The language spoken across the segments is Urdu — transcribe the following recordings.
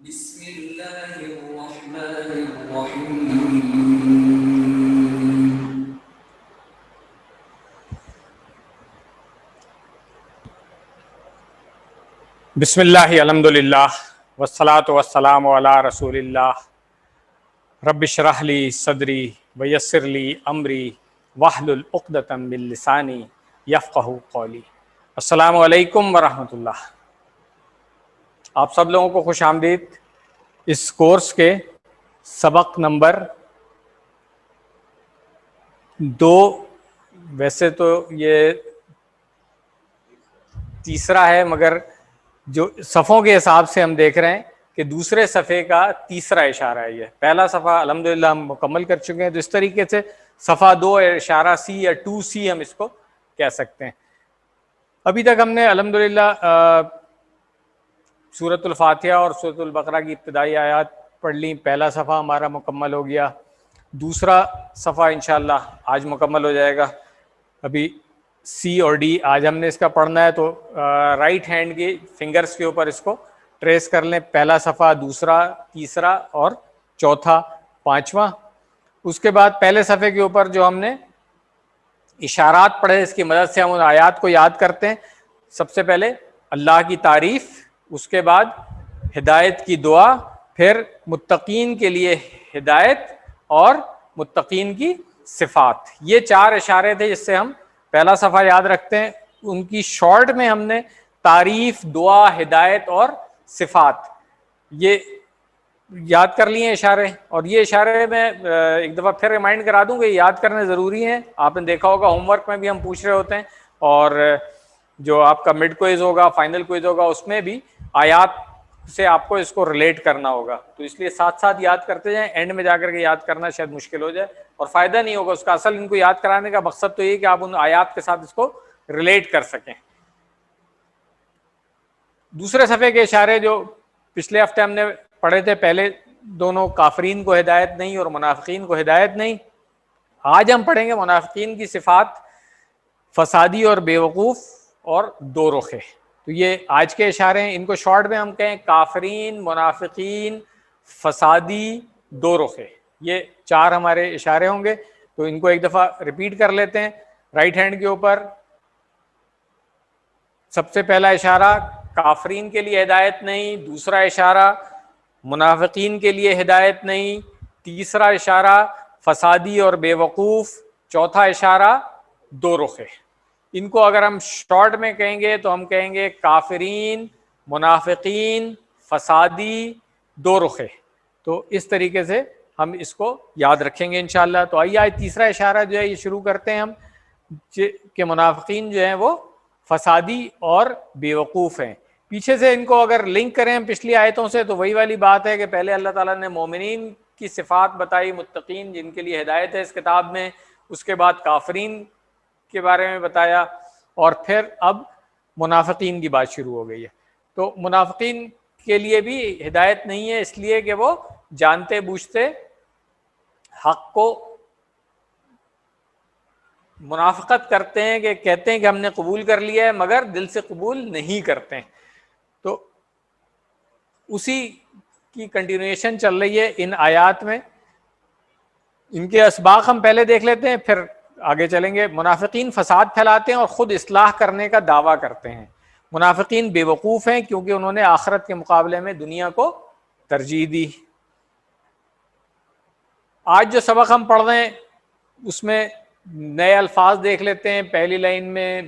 بسم اللہ الرحمن الرحیم بسم اللہ الحمد للہ والصلاة والسلام علی رسول اللہ رب اشرح لی صدری ویسر لی امری واحلل عقدۃ من لسانی یفقہوا قولی۔ السلام علیکم ورحمۃ اللہ۔ آپ سب لوگوں کو خوش آمدید اس کورس کے سبق نمبر 2، ویسے تو یہ تیسرا ہے مگر جو صفوں کے حساب سے ہم دیکھ رہے ہیں کہ دوسرے صفحے کا تیسرا اشارہ ہے۔ یہ پہلا صفحہ الحمدللہ ہم مکمل کر چکے ہیں، تو اس طریقے سے صفحہ 2 اشارہ سی یا 2C ہم اس کو کہہ سکتے ہیں۔ ابھی تک ہم نے الحمدللہ سورۃ الفاتحہ اور سورۃ البقرہ کی ابتدائی آیات پڑھ لی۔ پہلا صفحہ ہمارا مکمل ہو گیا، دوسرا صفحہ انشاءاللہ آج مکمل ہو جائے گا۔ ابھی سی اور ڈی آج ہم نے اس کا پڑھنا ہے، تو رائٹ ہینڈ کی فنگرز کے اوپر اس کو ٹریس کر لیں۔ پہلا صفحہ، دوسرا، تیسرا اور چوتھا، پانچواں۔ اس کے بعد پہلے صفحے کے اوپر جو ہم نے اشارات پڑھے، اس کی مدد سے ہم ان آیات کو یاد کرتے ہیں۔ سب سے پہلے اللہ کی تعریف، اس کے بعد ہدایت کی دعا، پھر متقین کے لیے ہدایت اور متقین کی صفات۔ یہ 4 اشارے تھے جس سے ہم پہلا صفحہ یاد رکھتے ہیں۔ ان کی شارٹ میں ہم نے تعریف، دعا، ہدایت اور صفات یہ یاد کر لیے اشارے۔ اور یہ اشارے میں ایک دفعہ پھر ریمائنڈ کرا دوں کہ یاد کرنے ضروری ہیں۔ آپ نے دیکھا ہوگا ہوم ورک میں بھی ہم پوچھ رہے ہوتے ہیں، اور جو آپ کا مڈ کوئز ہوگا، فائنل کوئز ہوگا، اس میں بھی آیات سے آپ کو اس کو ریلیٹ کرنا ہوگا، تو اس لیے ساتھ ساتھ یاد کرتے جائیں۔ اینڈ میں جا کر کے یاد کرنا شاید مشکل ہو جائے اور فائدہ نہیں ہوگا اس کا۔ اصل ان کو یاد کرانے کا مقصد تو یہ کہ آپ ان آیات کے ساتھ اس کو ریلیٹ کر سکیں۔ دوسرے صفحے کے اشارے جو پچھلے ہفتے ہم نے پڑھے تھے، پہلے دونوں کافرین کو ہدایت نہیں اور منافقین کو ہدایت نہیں۔ آج ہم پڑھیں گے منافقین کی صفات، فسادی اور بیوقوف اور دو رخے۔ تو یہ آج کے اشارے ہیں، ان کو شارٹ میں ہم کہیں کافرین، منافقین، فسادی، دو رخے۔ یہ 4 ہمارے اشارے ہوں گے، تو ان کو ایک دفعہ ریپیٹ کر لیتے ہیں۔ رائٹ ہینڈ کے اوپر سب سے پہلا اشارہ کافرین کے لیے ہدایت نہیں، دوسرا اشارہ منافقین کے لیے ہدایت نہیں، تیسرا اشارہ فسادی اور بے وقوف، چوتھا اشارہ دو رخے۔ ان کو اگر ہم شارٹ میں کہیں گے تو ہم کہیں گے کافرین، منافقین، فسادی، دو رخے۔ تو اس طریقے سے ہم اس کو یاد رکھیں گے انشاءاللہ۔ تو آئیے آج تیسرا اشارہ جو ہے یہ شروع کرتے ہیں ہم، کہ منافقین جو ہیں وہ فسادی اور بیوقوف ہیں۔ پیچھے سے ان کو اگر لنک کریں ہم پچھلی آیتوں سے، تو وہی والی بات ہے کہ پہلے اللہ تعالیٰ نے مومنین کی صفات بتائی، متقین جن کے لیے ہدایت ہے اس کتاب میں، اس کے بعد کافرین کے بارے میں بتایا، اور پھر اب منافقین کی بات شروع ہو گئی ہے۔ تو منافقین کے لیے بھی ہدایت نہیں ہے، اس لیے کہ وہ جانتے بوجھتے حق کو منافقت کرتے ہیں، کہ کہتے ہیں کہ ہم نے قبول کر لیا ہے مگر دل سے قبول نہیں کرتے ہیں۔ تو اسی کی کنٹینویشن چل رہی ہے ان آیات میں۔ ان کے اسباق ہم پہلے دیکھ لیتے ہیں، پھر آگے چلیں گے۔ منافقین فساد پھیلاتے ہیں اور خود اصلاح کرنے کا دعویٰ کرتے ہیں۔ منافقین بے وقوف ہیں کیونکہ انہوں نے آخرت کے مقابلے میں دنیا کو ترجیح دی۔ آج جو سبق ہم پڑھ رہے ہیں اس میں نئے الفاظ دیکھ لیتے ہیں۔ پہلی لائن میں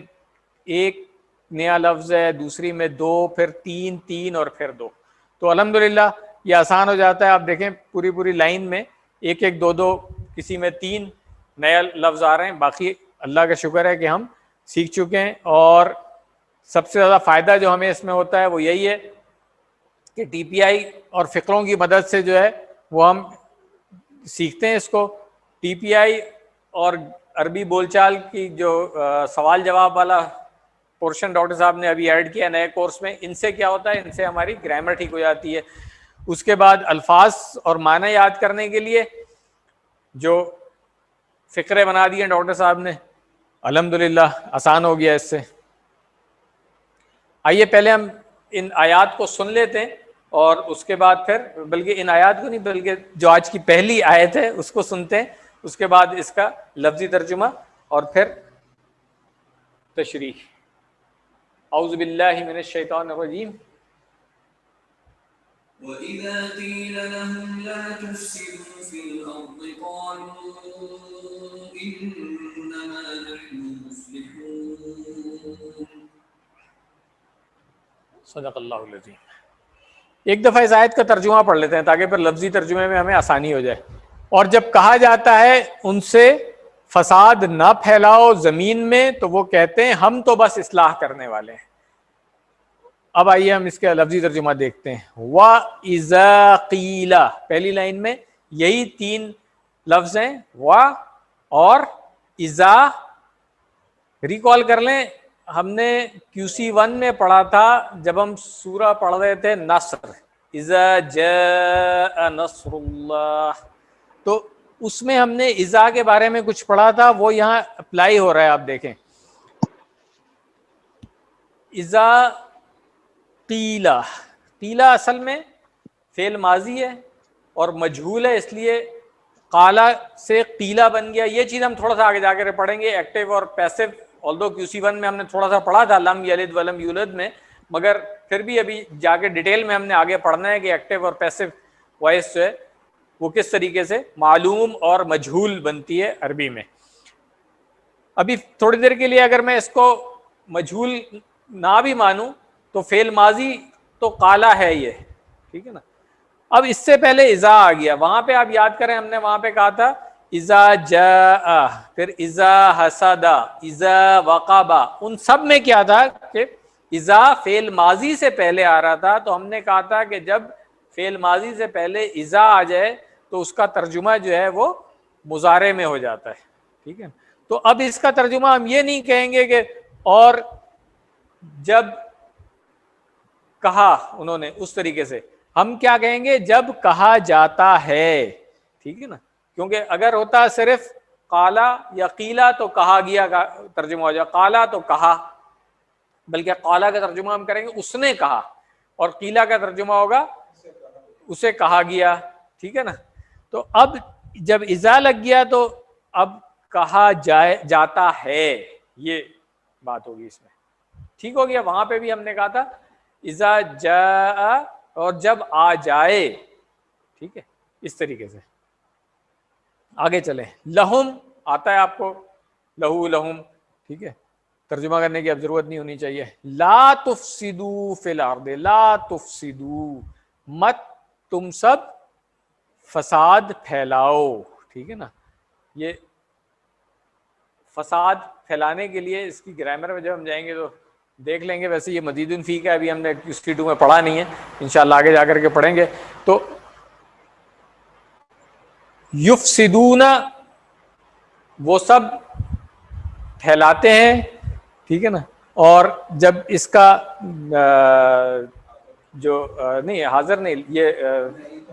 ایک نیا لفظ ہے، دوسری میں 2، پھر 3، 3 اور پھر 2۔ تو الحمدللہ یہ آسان ہو جاتا ہے۔ آپ دیکھیں پوری لائن میں 1 1 2 2، کسی میں 3 نیا لفظ آ رہے ہیں۔ باقی اللہ کا شکر ہے کہ ہم سیکھ چکے ہیں، اور سب سے زیادہ فائدہ جو ہمیں اس میں ہوتا ہے وہ یہی ہے کہ ٹی پی آئی اور فقروں کی مدد سے جو ہے وہ ہم سیکھتے ہیں اس کو۔ ٹی پی آئی اور عربی بول چال کی جو سوال جواب والا پورشن ڈاکٹر صاحب نے ابھی ایڈ کیا نئے کورس میں، ان سے کیا ہوتا ہے، ان سے ہماری گرامر ٹھیک ہو جاتی ہے۔ اس کے بعد الفاظ اور معنی یاد کرنے کے لیے جو فقرے بنا دیے ڈاکٹر صاحب نے، الحمدللہ آسان ہو گیا اس سے۔ آئیے پہلے ہم ان آیات کو سن لیتے ہیں، اور اس کے بعد پھر بلکہ ان آیات کو نہیں بلکہ جو آج کی پہلی آیت ہے اس کو سنتے ہیں, اس کے بعد اس کا لفظی ترجمہ اور پھر تشریح. اعوذ باللہ من الشیطان الرجیم. وَإِذَا قِيلَ لَهُمْ لَا تُفْسِدُوا فِي الْأَرْضِ قَالُوا إِنَّمَا نَحْنُ مُصْلِحُونَ. صدق اللہ العظیم. ایک دفعہ اس آیت کا ترجمہ پڑھ لیتے ہیں تاکہ پھر لفظی ترجمے میں ہمیں آسانی ہو جائے. اور جب کہا جاتا ہے ان سے فساد نہ پھیلاؤ زمین میں, تو وہ کہتے ہیں ہم تو بس اصلاح کرنے والے ہیں. اب آئیے ہم اس کا لفظی ترجمہ دیکھتے ہیں. وَإِذَا قِيلَ, پہلی لائن میں یہی 3 لفظ ہیں, وا اور اذا. ریکال کر لیں, ہم نے QC1 میں پڑھا تھا جب ہم سورہ پڑھ رہے تھے نصر, اذا جاء نصر اللہ, تو اس میں ہم نے اذا کے بارے میں کچھ پڑھا تھا, وہ یہاں اپلائی ہو رہا ہے. آپ دیکھیں اذا قیلا, قیلا اصل میں فعل ماضی ہے اور مجہول ہے, اس لیے قالا سے قیلا بن گیا. یہ چیز ہم تھوڑا سا آگے جا کر پڑھیں گے, ایکٹیو اور پیسو. آلدو QC1 میں ہم نے تھوڑا سا پڑھا تھا لم یلد ولم یولد میں, مگر پھر بھی ابھی جا کے ڈیٹیل میں ہم نے آگے پڑھنا ہے کہ ایکٹیو اور پیسو وائس جو ہے وہ کس طریقے سے معلوم اور مجہول بنتی ہے عربی میں. ابھی تھوڑی دیر کے لیے اگر میں اس کو مجہول نہ بھی مانوں تو فعل ماضی تو قالا ہے یہ, ٹھیک ہے نا. اب اس سے پہلے اذا آ گیا, وہاں پہ آپ یاد کریں ہم نے وہاں پہ کہا تھا اذا جاء, پھر اذا حسد, اذا وقبا. ان سب میں کیا تھا کہ اذا فعل ماضی سے پہلے آ رہا تھا, تو ہم نے کہا تھا کہ جب فعل ماضی سے پہلے اذا آ جائے تو اس کا ترجمہ جو ہے وہ مضارع میں ہو جاتا ہے, ٹھیک ہے. تو اب اس کا ترجمہ ہم یہ نہیں کہیں گے کہ اور جب کہا انہوں نے اس طریقے سے, ہم کیا کہیں گے جب کہا جاتا ہے, ٹھیک ہے نا. کیونکہ اگر ہوتا صرف قالا یا قیلا تو کہا گیا کا ترجمہ ہو جائے, قالا تو کہا, بلکہ قالا کا ترجمہ ہم کریں گے اس نے کہا, اور قیلا کا ترجمہ ہوگا اسے کہا گیا, ٹھیک ہے نا. تو اب جب اذا لگ گیا تو اب کہا جاتا ہے, یہ بات ہوگی اس میں, ٹھیک ہو گیا. وہاں پہ بھی ہم نے کہا تھا اذا جاء اور جب آ جائے, ٹھیک ہے. اس طریقے سے آگے چلیں. لہم آتا ہے آپ کو, لہو لہم, ٹھیک ہے, ترجمہ کرنے کی اب ضرورت نہیں ہونی چاہیے. لا تفسدوا فی الارض, لا تفسدوا, مت تم سب فساد پھیلاؤ, ٹھیک ہے نا. یہ فساد پھیلانے کے لیے اس کی گرامر میں جب ہم جائیں گے تو دیکھ لیں گے. ویسے یہ مزید فی کا ابھی ہم نے QC2 میں پڑھا نہیں ہے, انشاءاللہ آگے جا کر کے پڑھیں گے. تو یفسدون وہ سب پھیلاتے ہیں, ٹھیک ہے نا. اور جب اس کا جو نہیں حاضر نہیں, یہ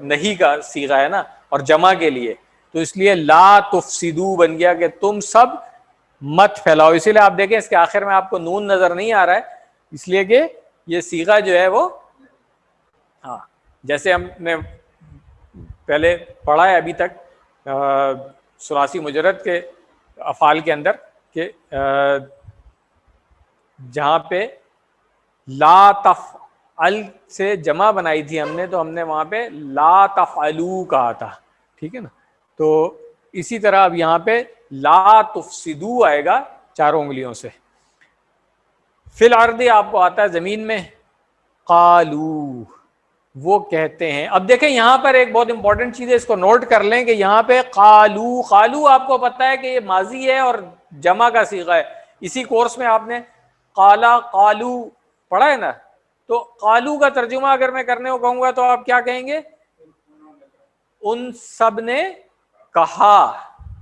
نہیں کا صیغہ ہے نا, اور جمع کے لیے, تو اس لیے لا تفسدو بن گیا کہ تم سب مت پھیلاؤ. اسی لیے آپ دیکھیں اس کے آخر میں آپ کو نون نظر نہیں آ رہا ہے, اس لیے کہ یہ صیغہ جو ہے وہ, ہاں جیسے ہم نے پہلے پڑھا ہے ابھی تک ثلاثی مجرد کے افعال کے اندر کہ جہاں پہ لا تفعل سے جمع بنائی تھی ہم نے, تو ہم نے وہاں پہ لا تفعلو کہا تھا, ٹھیک ہے نا. تو اسی طرح اب یہاں پہ لا تفسدو آئے گا 4 انگلیوں سے. فی الارض آپ کو آتا ہے زمین میں, قالو وہ کہتے ہیں. اب دیکھیں یہاں پر ایک بہت امپورٹنٹ چیز ہے, اس کو نوٹ کر لیں کہ یہاں پہ قالو, قالو آپ کو پتہ ہے کہ یہ ماضی ہے اور جمع کا صیغہ ہے. اسی کورس میں آپ نے قالا قالو پڑھا ہے نا. تو قالو کا ترجمہ اگر میں کرنے کو کہوں گا تو آپ کیا کہیں گے, ان سب نے کہا.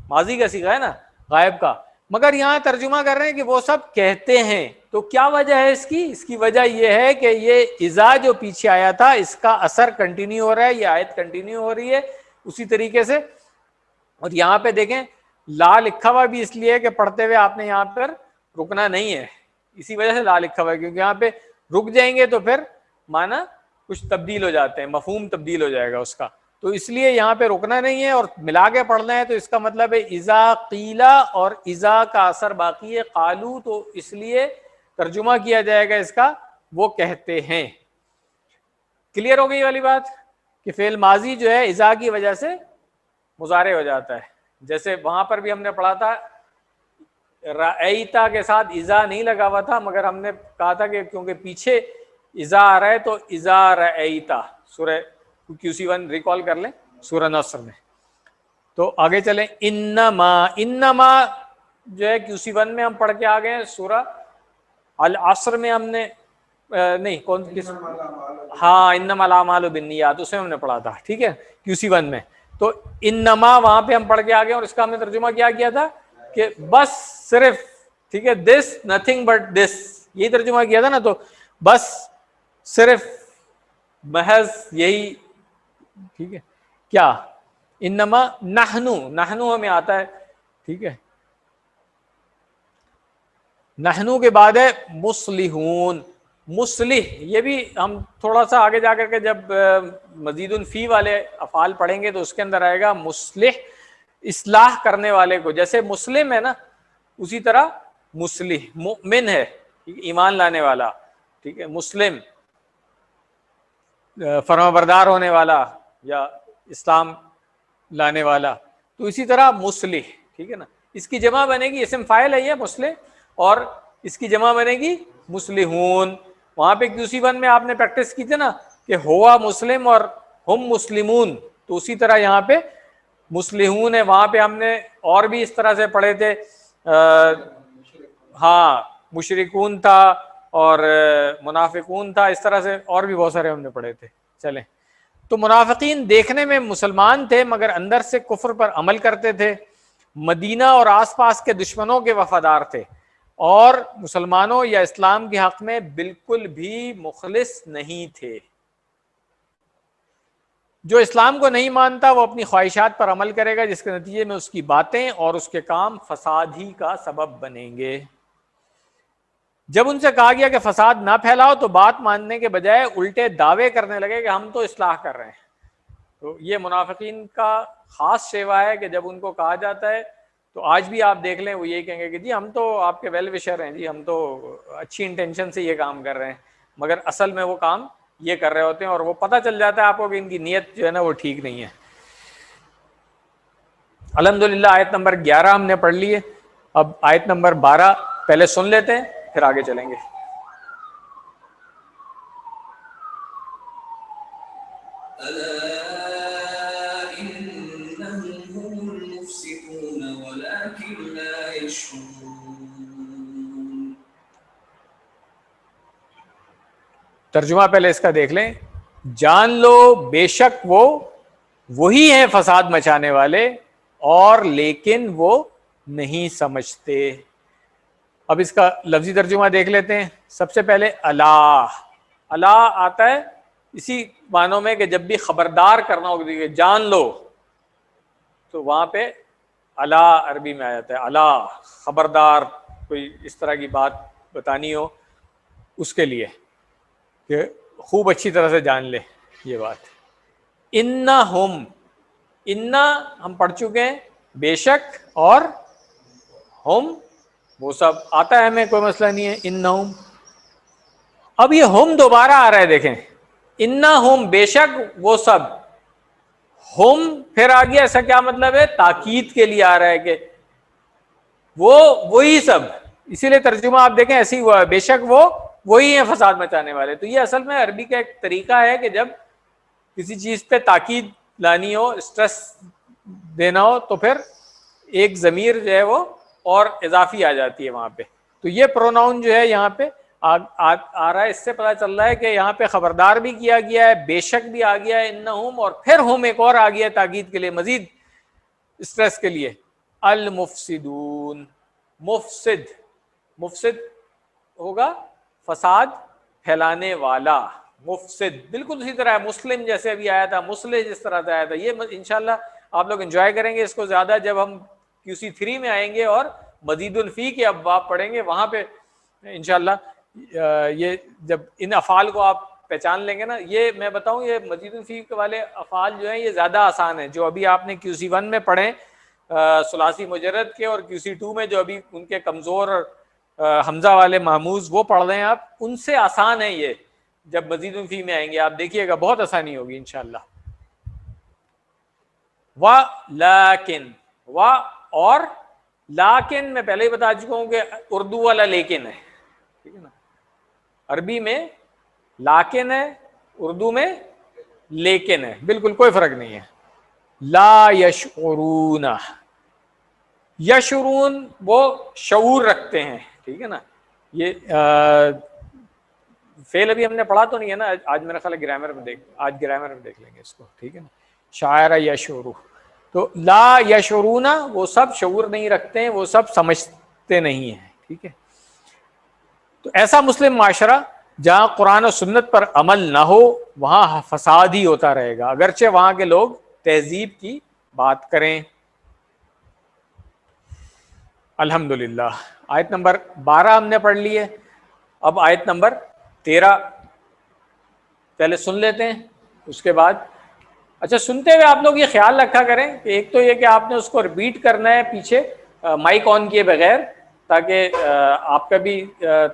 ماضی کا صیغہ ہے نا, غائب کا. مگر یہاں ترجمہ کر رہے ہیں کہ وہ سب کہتے ہیں. تو کیا وجہ ہے اس کی؟ اس کی وجہ یہ ہے کہ یہ اذا جو پیچھے آیا تھا اس کا اثر کنٹینیو ہو رہا ہے, یہ آیت کنٹینیو ہو رہی ہے اسی طریقے سے. اور یہاں پہ دیکھیں لا لکھا ہوا بھی اس لیے کہ پڑھتے ہوئے آپ نے یہاں پر رکنا نہیں ہے, اسی وجہ سے لا لکھا ہوا ہے, کیونکہ یہاں پہ رک جائیں گے تو پھر مانا کچھ تبدیل ہو جاتے ہیں، مفہوم تبدیل ہو جائے گا اس کا، تو اس لیے یہاں پہ رکنا نہیں ہے اور ملا کے پڑھنا ہے. تو اس کا مطلب ہے اذا قیلا اور اذا کا اثر باقی ہے، قالو تو اس لیے ترجمہ کیا جائے گا اس کا وہ کہتے ہیں. کلیئر ہو گئی والی بات کہ فعل ماضی جو ہے اذا کی وجہ سے مضارع ہو جاتا ہے. جیسے وہاں پر بھی ہم نے پڑھا تھا رأیتا کے ساتھ اذا نہیں لگا ہوا تھا، مگر ہم نے کہا تھا کہ کیونکہ پیچھے اذا آ رہا ہے تو اذا رأیتا، سورہ QC1 ریکال کر لیں سورہ نصر میں. تو آگے چلیں، انما جو ہے QC1 میں ہم پڑھ کے آ گئے ہیں، سورہ العصر میں ہم نے نہیں کون کس ہاں انما الاعمال بالنیات اس میں ہم نے پڑھا تھا، ٹھیک ہے QC1 میں. تو انما وہاں پہ ہم پڑھ کے آ گئے اور اس کا ہم نے ترجمہ کیا کیا تھا کہ بس صرف، ٹھیک ہے، دس نتھنگ بٹ دس، یہی ترجمہ کیا تھا نا. تو بس صرف محض یہی، ٹھیک ہے. کیا انما نحنو ہمیں آتا ہے، ٹھیک ہے. نحنو کے بعد ہے مصلحون. مصلح یہ بھی ہم تھوڑا سا آگے جا کر کے جب مزید الفی والے افعال پڑھیں گے تو اس کے اندر آئے گا مصلح، اصلاح کرنے والے کو. جیسے مسلم ہے نا، اسی طرح مصلح مؤمن ہے، ایمان لانے والا، ٹھیک ہے. مسلم فرمانبردار ہونے والا یا اسلام لانے والا. تو اسی طرح مصلح، ٹھیک ہے نا. اس کی جمع بنے گی، اسم فاعل ہے یہ مصلح، اور اس کی جمع بنے گی مصلحون. وہاں پہ QC1 میں آپ نے پریکٹس کی تھی نا کہ ہوا مسلم اور ہم مسلمون، تو اسی طرح یہاں پہ مصلحون ہے. وہاں پہ ہم نے اور بھی اس طرح سے پڑھے تھے، ہاں مشرکون تھا اور منافقون تھا، اس طرح سے اور بھی بہت سارے ہم نے پڑھے تھے. چلیں، تو منافقین دیکھنے میں مسلمان تھے مگر اندر سے کفر پر عمل کرتے تھے، مدینہ اور آس پاس کے دشمنوں کے وفادار تھے، اور مسلمانوں یا اسلام کے حق میں بالکل بھی مخلص نہیں تھے. جو اسلام کو نہیں مانتا وہ اپنی خواہشات پر عمل کرے گا، جس کے نتیجے میں اس کی باتیں اور اس کے کام فساد ہی کا سبب بنیں گے. جب ان سے کہا گیا کہ فساد نہ پھیلاؤ تو بات ماننے کے بجائے الٹے دعوے کرنے لگے کہ ہم تو اصلاح کر رہے ہیں. تو یہ منافقین کا خاص شیوا ہے کہ جب ان کو کہا جاتا ہے تو آج بھی آپ دیکھ لیں وہ یہی کہیں گے کہ جی ہم تو آپ کے ویل وشر ہیں، جی ہم تو اچھی انٹینشن سے یہ کام کر رہے ہیں، مگر اصل میں وہ کام یہ کر رہے ہوتے ہیں اور وہ پتہ چل جاتا ہے آپ کو کہ ان کی نیت جو ہے نا وہ ٹھیک نہیں ہے. الحمدللہ آیت نمبر 11 ہم نے پڑھ لی ہے. اب آیت نمبر 12 پہلے سن لیتے ہیں پھر آگے چلیں گے. ترجمہ پہلے اس کا دیکھ لیں. جان لو بے شک وہ وہی ہیں فساد مچانے والے، اور لیکن وہ نہیں سمجھتے. اب اس کا لفظی ترجمہ دیکھ لیتے ہیں. سب سے پہلے اللہ آتا ہے اسی معنوں میں کہ جب بھی خبردار کرنا ہو کہ جان لو، تو وہاں پہ اللہ عربی میں آ جاتا ہے. اللہ خبردار، کوئی اس طرح کی بات بتانی ہو اس کے لیے کہ خوب اچھی طرح سے جان لے یہ بات. انہم، انا ہم پڑھ چکے ہیں بے شک، اور ہم وہ سب آتا ہے ہمیں، کوئی مسئلہ نہیں ہے. انہم، اب یہ ہم دوبارہ آ رہا ہے، دیکھیں انہم بے شک وہ سب، ہم پھر آ گیا. ایسا کیا مطلب ہے؟ تاکید کے لیے آ رہا ہے کہ وہی سب. اسی لیے ترجمہ آپ دیکھیں ایسے ہی ہوا ہے، بے شک وہ وہی ہیں فساد مچانے والے. تو یہ اصل میں عربی کا ایک طریقہ ہے کہ جب کسی چیز پہ تاکید لانی ہو، اسٹریس دینا ہو، تو پھر ایک ضمیر جو ہے وہ اور اضافی آ جاتی ہے وہاں پہ. تو یہ پروناؤن جو ہے یہاں پہ آ رہا ہے، اس سے پتہ چل رہا ہے کہ یہاں پہ خبردار بھی کیا گیا ہے، بے شک بھی آ گیا ہے انہم، اور پھر ہم ایک اور آ گیا ہے تاکید کے لیے، مزید اسٹریس کے لیے. المفسدون، مفسد ہوگا فساد پھیلانے والا. مفسد بالکل اسی طرح ہے، مسلم جیسے ابھی آیا تھا، مسلح جس طرح سے آیا تھا. یہ انشاءاللہ آپ لوگ انجوائے کریں گے اس کو زیادہ جب ہم QC3 میں آئیں گے اور مزید الفی کے ابواب پڑھیں گے. وہاں پہ انشاءاللہ یہ جب ان افعال کو آپ پہچان لیں گے نا. یہ میں بتاؤں یہ مزید فی والے افعال جو ہیں یہ زیادہ آسان ہیں. جو ابھی آپ نے QC1 میں پڑھیں ثلاثی مجرد کے، اور QC2 میں جو ابھی ان کے کمزور حمزہ والے محموز وہ پڑھ رہے ہیں آپ، ان سے آسان ہے یہ. جب مزید فی میں آئیں گے آپ دیکھیے گا بہت آسانی ہوگی انشاءاللہ. لیکن اور لیکن میں پہلے ہی بتا چکا ہوں کہ اردو والا لیکن ہے، ٹھیک ہے نا. عربی میں لیکن ہے، اردو میں لیکن ہے، بالکل کوئی فرق نہیں ہے. لا یشعرون، یشعرون وہ شعور رکھتے ہیں، ٹھیک ہے نا. یہ فعل ابھی ہم نے پڑھا تو نہیں ہے نا آج، میرا خیال ہے گرامر میں دیکھ لیں گے اس کو، ٹھیک ہے نا. شاعر یشعر، تو لا یشعرون وہ سب شعور نہیں رکھتے ہیں، وہ سب سمجھتے نہیں ہیں، ٹھیک ہے. تو ایسا مسلم معاشرہ جہاں قرآن و سنت پر عمل نہ ہو وہاں فساد ہی ہوتا رہے گا، اگرچہ وہاں کے لوگ تہذیب کی بات کریں. الحمدللہ. آیت نمبر 12 ہم نے پڑھ لی ہے. اب آیت نمبر 13 پہلے سن لیتے ہیں، اس کے بعد اچھا سنتے ہوئے آپ لوگ یہ خیال رکھا کریں کہ ایک تو یہ کہ آپ نے اس کو ریپیٹ کرنا ہے پیچھے مائک آن کیے بغیر، تاکہ آپ کا بھی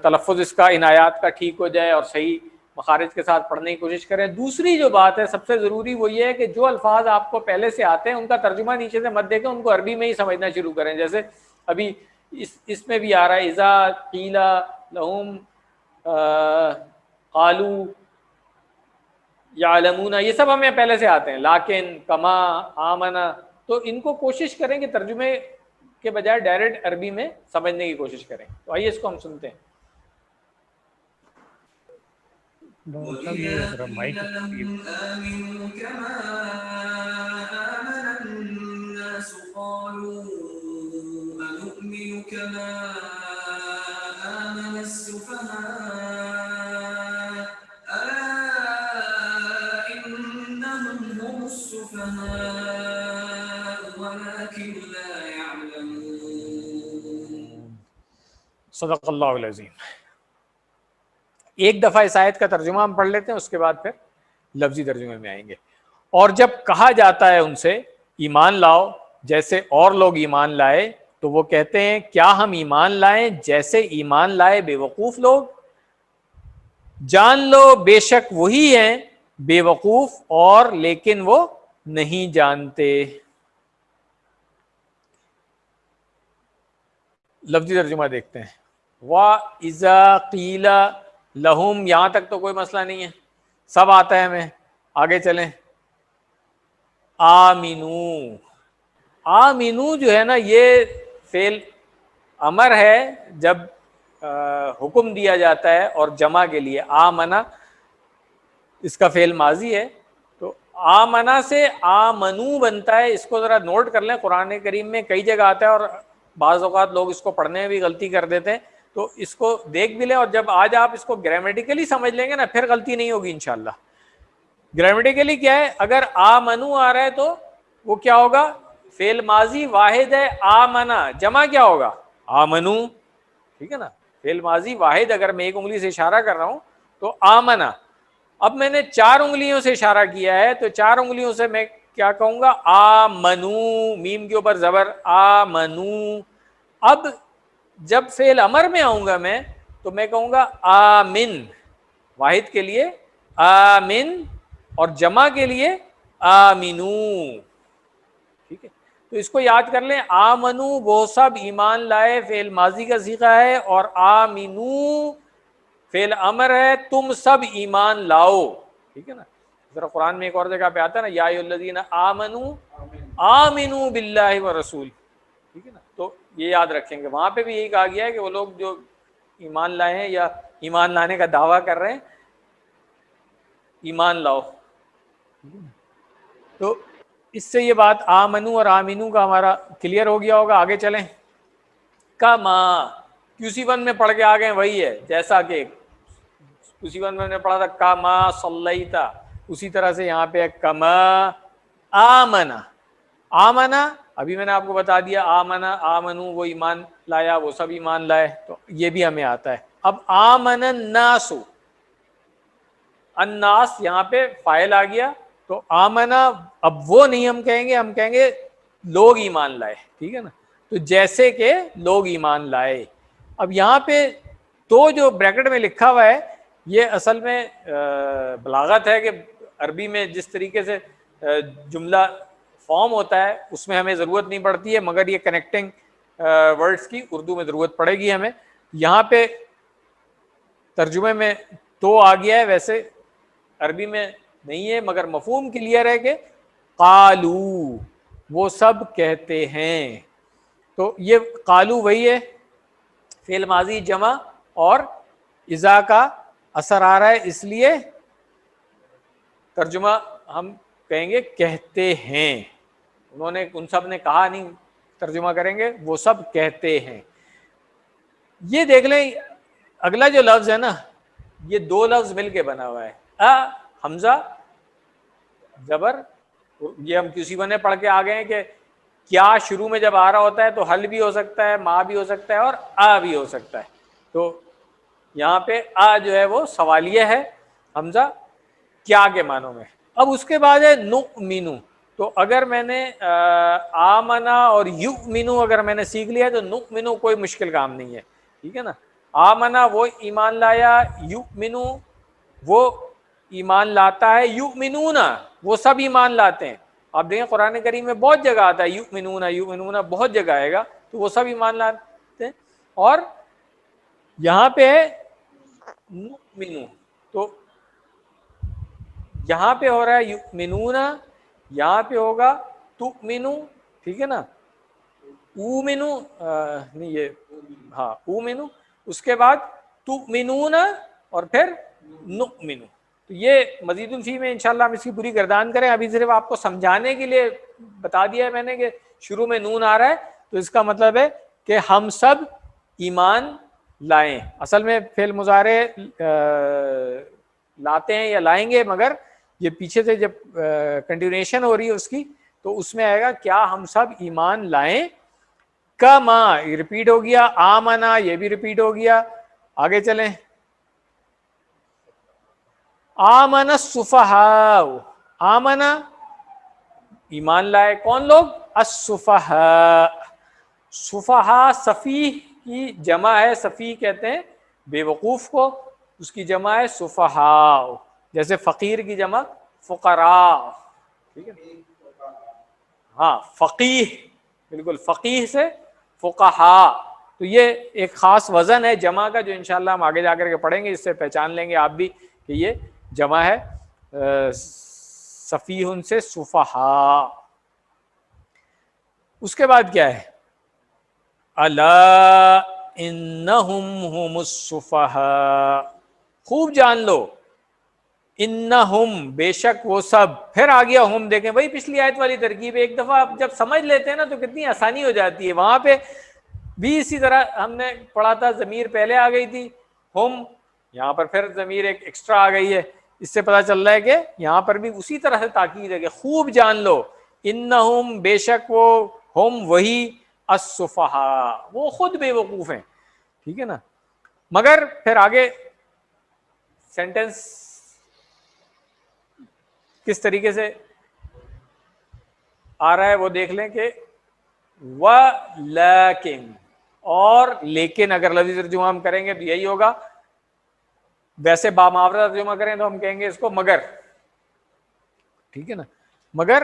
تلفظ اس کا ان آیات کا ٹھیک ہو جائے اور صحیح مخارج کے ساتھ پڑھنے کی کوشش کریں. دوسری جو بات ہے سب سے ضروری وہ یہ ہے کہ جو الفاظ آپ کو پہلے سے آتے ہیں ان کا ترجمہ نیچے سے مت دیکھیں، ان کو عربی میں ہی سمجھنا شروع کریں. جیسے ابھی اس میں بھی آ رہا ہے اذا قیل لہم قالوا یعلمون، یہ سب ہمیں پہلے سے آتے ہیں. لیکن کما آمنا، تو ان کو کوشش کریں کہ ترجمے کے بجائے ڈائریکٹ عربی میں سمجھنے کی کوشش کریں. تو آئیے اس کو ہم سنتے ہیں. وَإِذَا قِيلَ لَهُمْ آمِنُوا كَمَا آمَنَ النَّاسُ قَالُوا أَنُؤْمِنُ كَمَا آمَنَ السُّفَهَاءُ أَلَا إِنَّهُمْ هُمُ السُّفَهَاءُ وَلَكِنْ لَا يَعْلَمُونَ. صدق اللہ العظیم. ایک دفعہ اس آیت کا ترجمہ ہم پڑھ لیتے ہیں، اس کے بعد پھر لفظی ترجمے میں آئیں گے. اور جب کہا جاتا ہے ان سے ایمان لاؤ جیسے اور لوگ ایمان لائے، تو وہ کہتے ہیں کیا ہم ایمان لائیں جیسے ایمان لائے بے وقوف لوگ؟ جان لو بے شک وہی ہیں بے وقوف، اور لیکن وہ نہیں جانتے. لفظی ترجمہ دیکھتے ہیں. وَإِذَا قِيلَ لَهُمْ، یہاں تک تو کوئی مسئلہ نہیں ہے، سب آتا ہے ہمیں. آگے چلیں. آمینو، آمینو جو ہے نا یہ فعل امر ہے جب حکم دیا جاتا ہے، اور جمع کے لیے آمنا اس کا فعل ماضی ہے. تو آمنا سے آمنو بنتا ہے. اس کو ذرا نوٹ کر لیں، قرآن کریم میں کئی جگہ آتا ہے اور بعض اوقات لوگ اس کو پڑھنے میں بھی غلطی کر دیتے ہیں. تو اس کو دیکھ بھی لیں، اور جب آج آپ اس کو گرامیٹیکلی سمجھ لیں گے نا پھر غلطی نہیں ہوگی انشاءاللہ. گرامیٹیکلی کیا ہے؟ اگر آمنو آ رہا ہے تو وہ کیا ہوگا؟ فعل ماضی واحد ہے. آمنا جمع کیا ہوگا؟ آمنو، ٹھیک ہے نا. فعل ماضی واحد اگر میں ایک انگلی سے اشارہ کر رہا ہوں تو آمنا. اب میں نے 4 انگلیوں سے اشارہ کیا ہے تو 4 انگلیوں سے میں کیا کہوں گا؟ آمنو، میم کے اوپر زبر آمنو. اب جب فعل امر میں آؤں گا میں تو میں کہوں گا آمن، واحد کے لیے آمن اور جمع کے لیے آمنو، ٹھیک ہے. تو اس کو یاد کر لیں. آمنو وہ سب ایمان لائے فعل ماضی کا صیغہ ہے، اور آمنو فعل امر ہے تم سب ایمان لاؤ، ٹھیک ہے نا. ذرا قرآن میں ایک اور جگہ پہ آتا ہے نا یا ایھا الذین آمنو آمنو باللہ والرسول، ٹھیک ہے نا. تو یہ یاد رکھیں گے، وہاں پہ بھی یہی کہا گیا ہے کہ وہ لوگ جو ایمان لائے ہیں یا ایمان لانے کا دعویٰ کر رہے ہیں ایمان لاؤ. تو اس سے یہ بات آمنو اور آمینو کا ہمارا کلیئر ہو گیا ہوگا. آگے چلیں. کما QC1 میں پڑھ کے آ گئے، وہی ہے جیسا کہ QC1 میں نے پڑھا تھا کما صلیتا، اسی طرح سے یہاں پہ کما آمنا. آمنا ابھی میں نے آپ کو بتا دیا، آمنا آمنو وہ ایمان لایا، وہ سب ایمان لائے، تو یہ بھی ہمیں آتا ہے. اب آمن الناس، الناس یہاں پہ فاعل آ گیا تو آمنا اب وہ نہیں ہم کہیں گے لوگ ایمان لائے. ٹھیک ہے نا, تو جیسے کہ لوگ ایمان لائے. اب یہاں پہ تو جو بریکٹ میں لکھا ہوا ہے یہ اصل میں بلاغت ہے کہ عربی میں جس طریقے سے جملہ فارم ہوتا ہے اس میں ہمیں ضرورت نہیں پڑتی ہے, مگر یہ کنیکٹنگ ورڈز کی اردو میں ضرورت پڑے گی ہمیں. یہاں پہ ترجمے میں تو آ گیا ہے, ویسے عربی میں نہیں ہے, مگر مفہوم کلیئر ہے کہ قالو وہ سب کہتے ہیں. تو یہ قالو وہی ہے فعل ماضی جمع اور اذا کا اثر آ رہا ہے, اس لیے ترجمہ ہم کہیں گے کہتے ہیں. انہوں نے ان سب نے کہا نہیں, ترجمہ کریں گے وہ سب کہتے ہیں. یہ دیکھ لیں اگلا جو لفظ ہے نا یہ دو لفظ مل کے بنا ہوا ہے, حمزہ زبر. یہ ہم کسی بنے پڑھ کے آ گئے ہیں کہ کیا شروع میں جب آ رہا ہوتا ہے تو حل بھی ہو سکتا ہے, ما بھی ہو سکتا ہے اور آ بھی ہو سکتا ہے. تو یہاں پہ آ جو ہے وہ سوالیہ ہے, حمزہ کیا کے معنوں میں. اب اس کے بعد ہے نؤمنو. تو اگر میں نے آمنا اور یؤمنو اگر میں نے سیکھ لیا تو نؤمنو کوئی مشکل کام نہیں ہے. ٹھیک ہے نا, آمنا وہ ایمان لایا, یؤمنو وہ ایمان لاتا ہے, یؤمنون وہ سب ایمان لاتے ہیں. آپ دیکھیں قرآن کریم میں بہت جگہ آتا ہے یؤمنون یؤمنون, بہت جگہ آئے گا, تو وہ سب ایمان لاتے ہیں. اور یہاں پہ نؤمنو تو یہاں پہ ہو رہا ہے یؤمنون, یہاں پہ ہوگا تؤمنو. ٹھیک ہے نا, اومنو نہیں یہ ہاں اومنو, اس کے بعد تؤمنون اور پھر نؤمنو. تو یہ مزید الفی میں انشاءاللہ ہم اس کی پوری گردان کریں. ابھی صرف آپ کو سمجھانے کے لیے بتا دیا ہے میں نے کہ شروع میں نون آ رہا ہے تو اس کا مطلب ہے کہ ہم سب ایمان لائیں. اصل میں فعل مضارع لاتے ہیں یا لائیں گے, مگر یہ پیچھے سے جب کنٹینیوشن ہو رہی ہے اس کی تو اس میں آئے گا کیا ہم سب ایمان لائیں. کما یہ ریپیٹ ہو گیا, آمنا یہ بھی ریپیٹ ہو گیا. آگے چلیں, آمن السفہاء, آمنا ایمان لائے کون لوگ, السفہاء. سفہاء سفیہ کی جمع ہے, سفیہ کہتے ہیں بے وقوف کو, اس کی جمع ہے سفہاء. جیسے فقیر کی جمع فقراء. ٹھیک ہے, ہاں فقیہ, بالکل فقیہ سے فقہاء. تو یہ ایک خاص وزن ہے جمع کا جو انشاءاللہ ہم آگے جا کر کے پڑھیں گے, اس سے پہچان لیں گے آپ بھی کہ یہ جمع ہے سفیہ سے سفہاء. اس کے بعد کیا ہے, الا انہم ہم السفہاء, خوب جان لو, انہم بے شک وہ سب. پھر آ گیا ہم, دیکھیں وہی پچھلی آیت والی ترکیب, ایک دفعہ آپ جب سمجھ لیتے ہیں نا تو کتنی آسانی ہو جاتی ہے. وہاں پہ بھی اسی طرح ہم نے پڑھا تھا, ضمیر پہلے آ گئی تھی ہم, یہاں پر پھر ضمیر ایک ایکسٹرا آ گئی ہے. اس سے پتہ چل رہا ہے کہ یہاں پر بھی اسی طرح سے تاکید ہے کہ خوب جان لو, انہم بے شک وہ, ہم وہی, السفہاء وہ خود بے وقوف ہیں. ٹھیک ہے نا, مگر پھر آگے سینٹنس کس طریقے سے آ رہا ہے وہ دیکھ لیں کہ وَلَكِنْ اور لیکن اگر لفظی ترجمہ ہم کریں گے تو یہی ہوگا. ویسے باماورہ ترجمہ کریں تو ہم کہیں گے اس کو مگر. ٹھیک ہے نا, مگر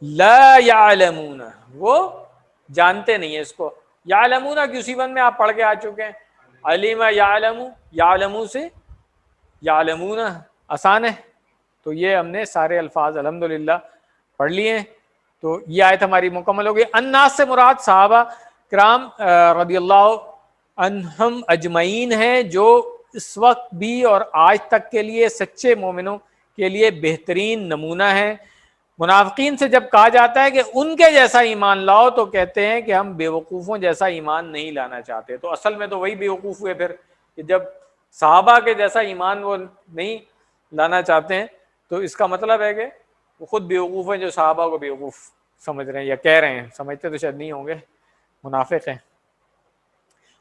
لا یعلمون وہ جانتے نہیں ہیں اس کو. یعلمون کی اسی بند میں آپ پڑھ کے آ چکے ہیں, علم یعلم, یعلم سے یعلمون آسان ہے. تو یہ ہم نے سارے الفاظ الحمدللہ پڑھ لیے ہیں. تو یہ آیت ہماری مکمل ہو گئی. الناس سے مراد صحابہ کرام رضی اللہ عنہم اجمعین ہیں, جو اس وقت بھی اور آج تک کے لیے سچے مومنوں کے لیے بہترین نمونہ ہیں. منافقین سے جب کہا جاتا ہے کہ ان کے جیسا ایمان لاؤ تو کہتے ہیں کہ ہم بے وقوفوں جیسا ایمان نہیں لانا چاہتے. تو اصل میں تو وہی بے وقوف ہوئے پھر, کہ جب صحابہ کے جیسا ایمان وہ نہیں لانا چاہتے ہیں تو اس کا مطلب ہے کہ وہ خود بیوقوف ہیں جو صحابہ کو بیوقوف سمجھ رہے ہیں یا کہہ رہے ہیں. سمجھتے تو شاید نہیں ہوں گے, منافق ہیں.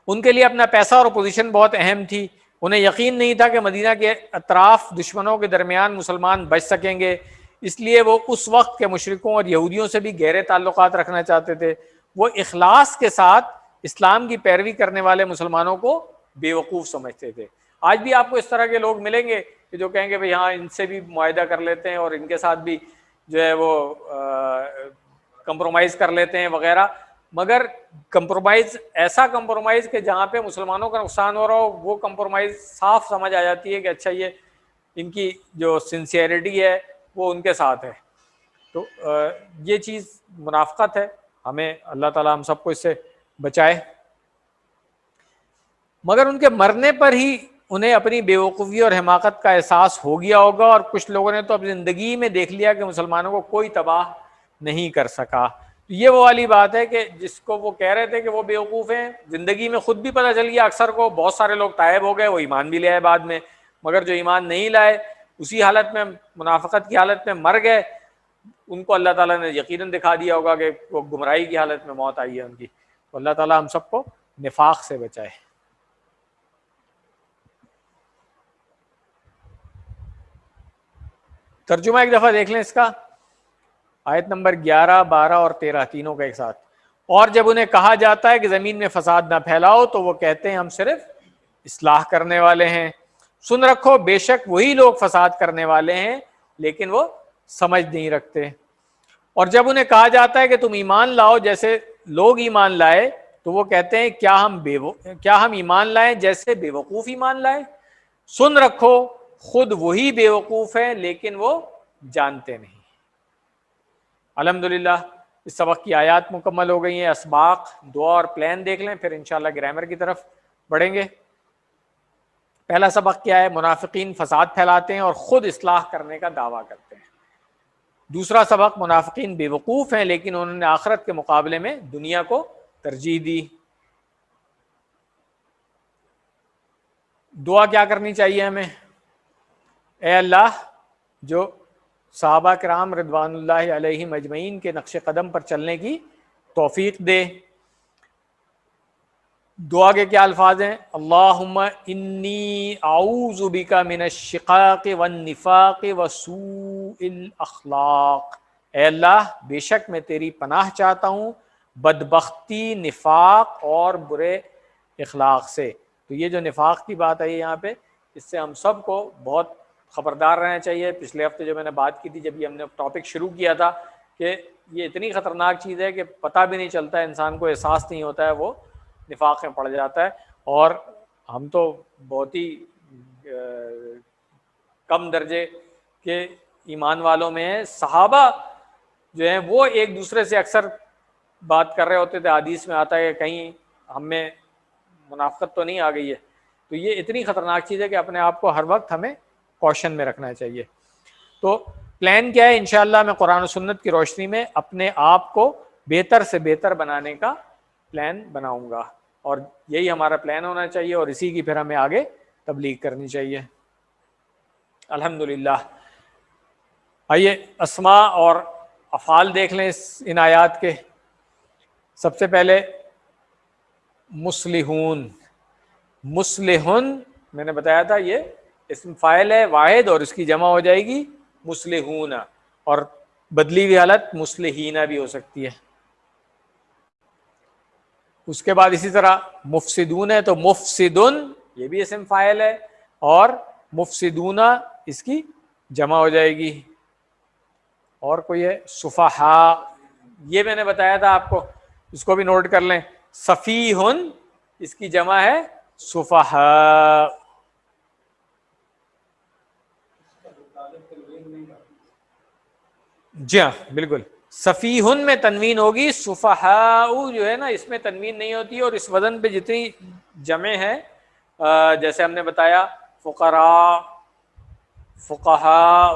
ان کے لیے اپنا پیسہ اور پوزیشن بہت اہم تھی, انہیں یقین نہیں تھا کہ مدینہ کے اطراف دشمنوں کے درمیان مسلمان بچ سکیں گے، اس لیے وہ اس وقت کے مشرکوں اور یہودیوں سے بھی گہرے تعلقات رکھنا چاہتے تھے۔ وہ اخلاص کے ساتھ اسلام کی پیروی کرنے والے مسلمانوں کو بے وقوف سمجھتے تھے۔ آج بھی آپ کو اس طرح کے لوگ ملیں گے کہ جو کہیں گے بھئی ہاں ان سے بھی معاہدہ کر لیتے ہیں اور ان کے ساتھ بھی جو ہے وہ کمپرومائز کر لیتے ہیں وغیرہ، مگر کمپرومائز ایسا کمپرومائز کہ جہاں پہ مسلمانوں کا نقصان ہو رہا ہو، وہ کمپرومائز صاف سمجھ آ جاتی ہے کہ اچھا یہ ان کی جو سنسیئرٹی ہے وہ ان کے ساتھ ہے۔ تو یہ چیز منافقت ہے، ہمیں اللہ تعالی ہم سب کو اس سے بچائے۔ مگر ان کے مرنے پر ہی انہیں اپنی بے وقوفی اور حماقت کا احساس ہو گیا ہوگا، اور کچھ لوگوں نے تو اپنی زندگی میں دیکھ لیا کہ مسلمانوں کو کوئی تباہ نہیں کر سکا۔ یہ وہ والی بات ہے کہ جس کو وہ کہہ رہے تھے کہ وہ بے وقوف ہیں، زندگی میں خود بھی پتہ چل گیا اکثر کو، بہت سارے لوگ تائب ہو گئے، وہ ایمان بھی لے آئے بعد میں، مگر جو ایمان نہیں لائے اسی حالت میں منافقت کی حالت میں مر گئے، ان کو اللہ تعالیٰ نے یقیناً دکھا دیا ہوگا کہ وہ گمراہی کی حالت میں موت آئی ہے ان کی۔ تو اللہ تعالیٰ ہم سب کو نفاق سے بچائے۔ ترجمہ ایک دفعہ دیکھ لیں اس کا، آیت نمبر 11، 12 اور 13 تینوں کا ایک ساتھ۔ اور جب انہیں کہا جاتا ہے کہ زمین میں فساد نہ پھیلاؤ تو وہ کہتے ہیں ہم صرف اصلاح کرنے والے ہیں۔ سن رکھو بے شک وہی لوگ فساد کرنے والے ہیں لیکن وہ سمجھ نہیں رکھتے۔ اور جب انہیں کہا جاتا ہے کہ تم ایمان لاؤ جیسے لوگ ایمان لائے تو وہ کہتے ہیں کیا ہم ایمان لائیں جیسے بے وقوف ایمان لائے۔ سن رکھو خود وہی بے وقوف ہیں لیکن وہ جانتے نہیں۔ الحمدللہ اس سبق کی آیات مکمل ہو گئی ہیں۔ اسباق، دعا اور پلان دیکھ لیں، پھر انشاءاللہ گرامر کی طرف بڑھیں گے۔ پہلا سبق کیا ہے؟ منافقین فساد پھیلاتے ہیں اور خود اصلاح کرنے کا دعویٰ کرتے ہیں۔ دوسرا سبق، منافقین بے وقوف ہیں لیکن انہوں نے آخرت کے مقابلے میں دنیا کو ترجیح دی۔ دعا کیا کرنی چاہیے ہمیں؟ اے اللہ جو صحابہ کرام رضوان اللہ علیہم اجمعین کے نقش قدم پر چلنے کی توفیق دے۔ دعا کے کیا الفاظ ہیں؟ اللہم انی اعوذ بک من الشقاق والنفاق وسوء الاخلاق۔ اے اللہ بے شک میں تیری پناہ چاہتا ہوں بدبختی، نفاق اور برے اخلاق سے۔ تو یہ جو نفاق کی بات ہے یہاں پہ، اس سے ہم سب کو بہت خبردار رہنا چاہیے۔ پچھلے ہفتے جو میں نے بات کی تھی جب یہ ہم نے ٹاپک شروع کیا تھا کہ یہ اتنی خطرناک چیز ہے کہ پتہ بھی نہیں چلتا، انسان کو احساس نہیں ہوتا ہے، وہ نفاق میں پڑ جاتا ہے۔ اور ہم تو بہت ہی کم درجے کے ایمان والوں میں ہیں۔ صحابہ جو ہیں وہ ایک دوسرے سے اکثر بات کر رہے ہوتے تھے، حدیث میں آتا ہے کہ کہیں ہم میں منافقت تو نہیں آ گئی ہے۔ تو یہ اتنی خطرناک چیز ہے کہ اپنے آپ کو ہر وقت ہمیں کوشن میں رکھنا چاہیے۔ تو پلان کیا ہے؟ انشاءاللہ میں قرآن و سنت کی روشنی میں اپنے آپ کو بہتر سے بہتر بنانے کا پلان بناؤں گا، اور یہی ہمارا پلان ہونا چاہیے، اور اسی کی پھر ہمیں آگے تبلیغ کرنی چاہیے۔ الحمدللہ۔ آئیے اسماء اور افعال دیکھ لیں ان آیات کے۔ سب سے پہلے مصلحون۔ مصلحون میں نے بتایا تھا یہ اسم فاعل ہے واحد، اور اس کی جمع ہو جائے گی مصلحون، اور بدلی ہوئی حالت مصلحین بھی ہو سکتی ہے۔ اس کے بعد اسی طرح مفسدون ہے تو مفسدن یہ بھی اسم فاعل ہے، اور مفسدون اس کی جمع ہو جائے گی۔ اور کوئی ہے سفہاء، یہ میں نے بتایا تھا آپ کو، اس کو بھی نوٹ کر لیں۔ سفیہن اس کی جمع ہے سفہاء۔ جی ہاں بالکل، سفیہن میں تنوین ہوگی، سفہاء جو ہے نا اس میں تنوین نہیں ہوتی، اور اس وزن پہ جتنی جمع ہے جیسے ہم نے بتایا فقراء، فقہاء،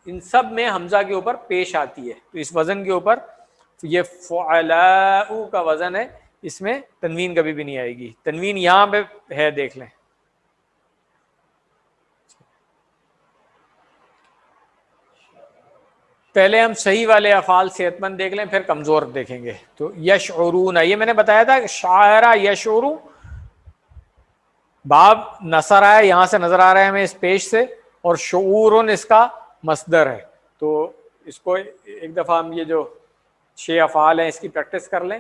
ان سب میں حمزہ کے اوپر پیش آتی ہے، تو اس وزن کے اوپر یہ فعلاء کا وزن ہے، اس میں تنوین کبھی بھی نہیں آئے گی۔ تنوین یہاں پہ ہے، دیکھ لیں۔ پہلے ہم صحیح والے افعال صحت مند دیکھ لیں، پھر کمزور دیکھیں گے۔ تو یشعرون، یہ میں نے بتایا تھا کہ شاعرہ یشعر باب نصر ہے، یہاں سے نظر آ رہا ہے ہمیں اس پیش سے، اور شعور اس کا مصدر ہے. تو اس کو ایک دفعہ ہم یہ جو 6 افعال ہیں اس کی پریکٹس کر لیں.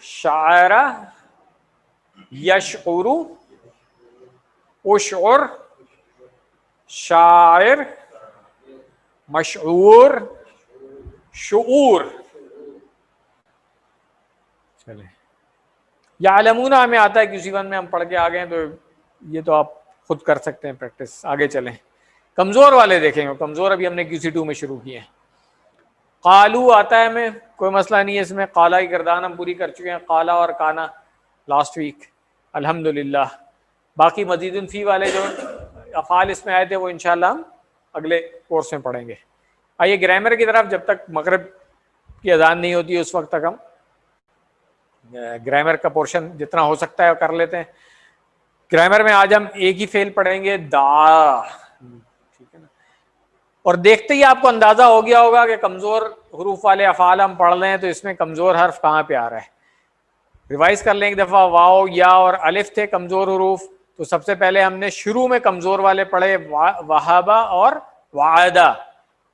شاعرہ، یشعر، اشعر، شاعر، مشعور، شعور. چلیں، یعلمون ہمیں آتا ہے QC1 میں، ہم پڑھ کے آ گئے ہیں، تو یہ تو آپ خود کر سکتے ہیں پریکٹس. آگے چلیں، کمزور والے دیکھیں گے. کمزور ابھی ہم نے QC2 میں شروع کیے ہیں. قالو آتا ہے ہمیں، کوئی مسئلہ نہیں ہے اس میں. قالا کی گردان ہم پوری کر چکے ہیں، قالا اور کانا لاسٹ ویک الحمدللہ. باقی مزید فی والے جو افعال اس میں آئے تھے وہ انشاءاللہ ہم اگلے کورس میں پڑھیں گے. آئیے گرامر کی طرف، جب تک مغرب کی اذان نہیں ہوتی اس وقت تک ہم گرامر کا پورشن جتنا ہو سکتا ہے کر لیتے ہیں. گرامر میں آج ہم ایک ہی فعل پڑھیں گے، دعا. ٹھیک ہے نا. اور دیکھتے ہی آپ کو اندازہ ہو گیا ہوگا کہ کمزور حروف والے افعال ہم پڑھ رہے ہیں تو اس میں کمزور حرف کہاں پہ آ رہا ہے. ریوائز کر لیں ایک دفعہ. واو، یا اور الف تھے کمزور حروف، تو سب سے پہلے ہم نے شروع میں کمزور والے پڑھے، وہابا اور وعدہ.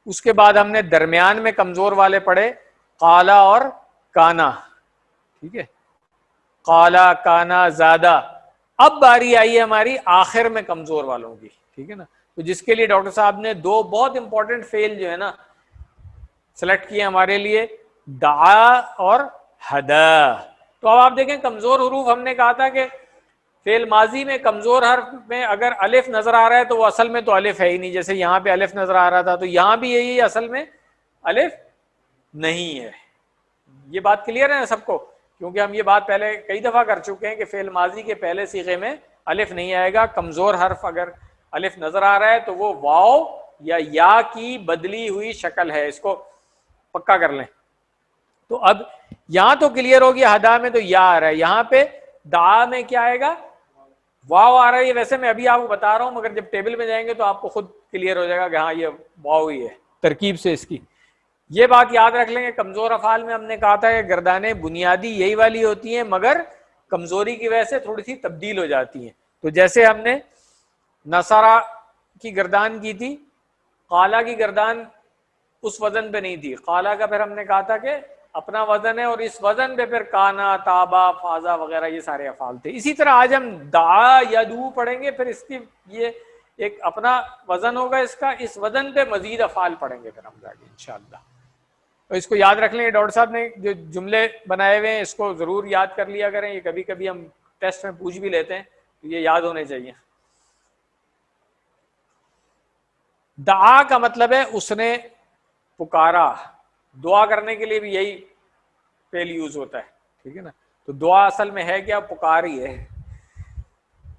اس کے بعد ہم نے درمیان میں کمزور والے پڑھے، قالا اور کانا. ٹھیک ہے، قالا، کانا، زادہ. اب باری آئی ہے ہماری آخر میں کمزور والوں کی. ٹھیک ہے نا. تو جس کے لیے ڈاکٹر صاحب نے 2 بہت امپورٹنٹ فعل جو ہے نا سلیکٹ کیے ہمارے لیے، دعا اور ہدا. تو اب آپ دیکھیں کمزور حروف ہم نے کہا تھا کہ فعل ماضی میں کمزور حرف میں اگر الف نظر آ رہا ہے تو وہ اصل میں تو الف ہے ہی نہیں. جیسے یہاں پہ الف نظر آ رہا تھا تو یہاں بھی یہی اصل میں الف نہیں ہے. یہ بات کلیئر ہے نا سب کو؟ کیونکہ ہم یہ بات پہلے کئی دفعہ کر چکے ہیں کہ فعل ماضی کے پہلے صیغے میں الف نہیں آئے گا. کمزور حرف اگر الف نظر آ رہا ہے تو وہ واو یا کی بدلی ہوئی شکل ہے. اس کو پکا کر لیں. تو اب یہاں تو کلیئر ہو گیا، ہدا میں تو یا آ رہا ہے، یہاں پہ دعا میں کیا آئے گا؟ واو آ رہا ہے. ویسے میں ابھی آپ کو بتا رہا ہوں، مگر جب ٹیبل میں جائیں گے تو آپ کو خود کلیئر ہو جائے گا کہ ہاں یہ واو ہی ہے ترکیب سے اس کی. یہ بات یاد رکھ لیں گے. کمزور افعال میں ہم نے کہا تھا کہ گردانیں بنیادی یہی والی ہوتی ہیں، مگر کمزوری کی وجہ سے تھوڑی سی تبدیل ہو جاتی ہیں. تو جیسے ہم نے نصارہ کی گردان کی تھی، قالا کی گردان اس وزن پہ نہیں تھی. قالا کا پھر ہم نے کہا تھا کہ اپنا وزن ہے، اور اس وزن پہ پھر کانا، تابا، فازا وغیرہ یہ سارے افعال تھے. اسی طرح آج ہم دعا یا دو پڑھیں گے، پھر اس کی یہ ایک اپنا وزن ہوگا اس کا، اس وزن پہ مزید افعال پڑھیں گے پھر ہم جا کے انشاءاللہ. تو اس کو یاد رکھ لیں. ڈاکٹر صاحب نے جو جملے بنائے ہوئے ہیں اس کو ضرور یاد کر لیا کریں. یہ کبھی کبھی ہم ٹیسٹ میں پوچھ بھی لیتے ہیں، تو یہ یاد ہونے چاہیے. دعا کا مطلب ہے اس نے پکارا. دعا کرنے کے لیے بھی یہی فعل یوز ہوتا ہے. ٹھیک ہے نا. تو دعا اصل میں ہے کیا؟ پکار ہی ہے.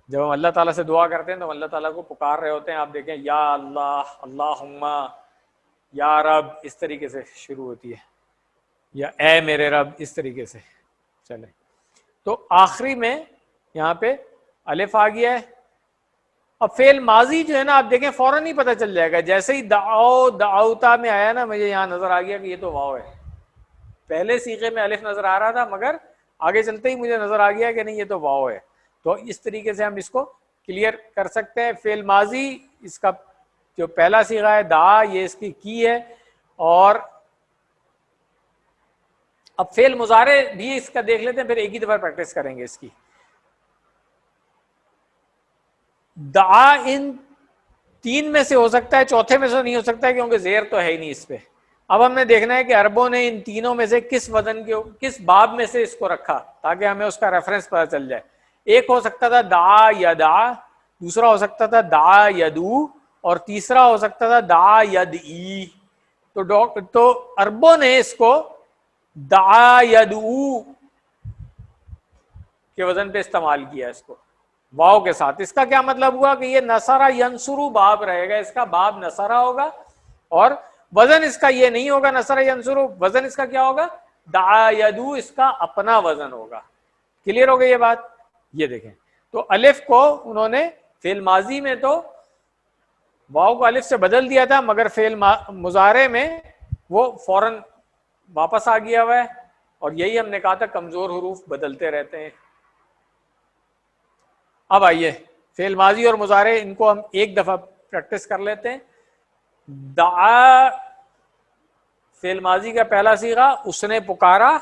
جب ہم اللہ تعالیٰ سے دعا کرتے ہیں تو ہم اللہ تعالیٰ کو پکار رہے ہوتے ہیں. آپ دیکھیں یا اللہ، اللہم، یا رب، اس طریقے سے شروع ہوتی ہے، یا اے میرے رب، اس طریقے سے. چلیں، تو آخری میں یہاں پہ الف آ گیا ہے. اب فعل ماضی جو ہے نا آپ دیکھیں فوراً ہی پتہ چل جائے گا. جیسے ہی دعو، دعوتا میں آیا نا، مجھے یہاں نظر آ گیا کہ یہ تو واو ہے. پہلے صیغے میں الف نظر آ رہا تھا، مگر آگے چلتے ہی مجھے نظر آ گیا کہ نہیں یہ تو واو ہے. تو اس طریقے سے ہم اس کو کلیئر کر سکتے ہیں. فعل ماضی اس کا جو پہلا صیغہ ہے دعا، یہ اس کی ہے. اور اب فعل مضارع بھی اس کا دیکھ لیتے ہیں، پھر ایک ہی دفعہ پریکٹس کریں گے اس کی. دعا ان 3 میں سے ہو سکتا ہے، چوتھے میں سے نہیں ہو سکتا ہے کیونکہ زیر تو ہے ہی نہیں اس پہ. اب ہم نے دیکھنا ہے کہ عربوں نے ان تینوں میں سے کس وزن کے، کس باب میں سے اس کو رکھا، تاکہ ہمیں اس کا ریفرنس پتہ چل جائے. ایک ہو سکتا تھا دعا یدعا، دوسرا ہو سکتا تھا دعا یدعو، اور تیسرا ہو سکتا تھا دعا یدعی. تو عربوں نے اس کو دعا یدعو کے وزن پہ استعمال کیا اس کو واو کے ساتھ. اس کا کیا مطلب ہوا کہ یہ نصرہ ینصرو باب رہے گا، اس کا باب نصرہ ہوگا، اور وزن اس کا یہ نہیں ہوگا نصرہ ینصرو. وزن اس کا کیا ہوگا؟ دعا یدعو، اس کا اپنا وزن ہوگا. کلیئر ہو گئی یہ بات؟ یہ دیکھیں، تو الف کو انہوں نے فعل ماضی میں تو واو کو الف سے بدل دیا تھا، مگر فعل مضارع میں وہ فوراً واپس آ گیا ہوا ہے. اور یہی ہم نے کہا تھا کمزور حروف بدلتے رہتے ہیں. اب آئیے فعل ماضی اور مضارع ان کو ہم ایک دفعہ پریکٹس کر لیتے ہیں. دعا فعل ماضی کا پہلا صیغہ اس نے پکارا.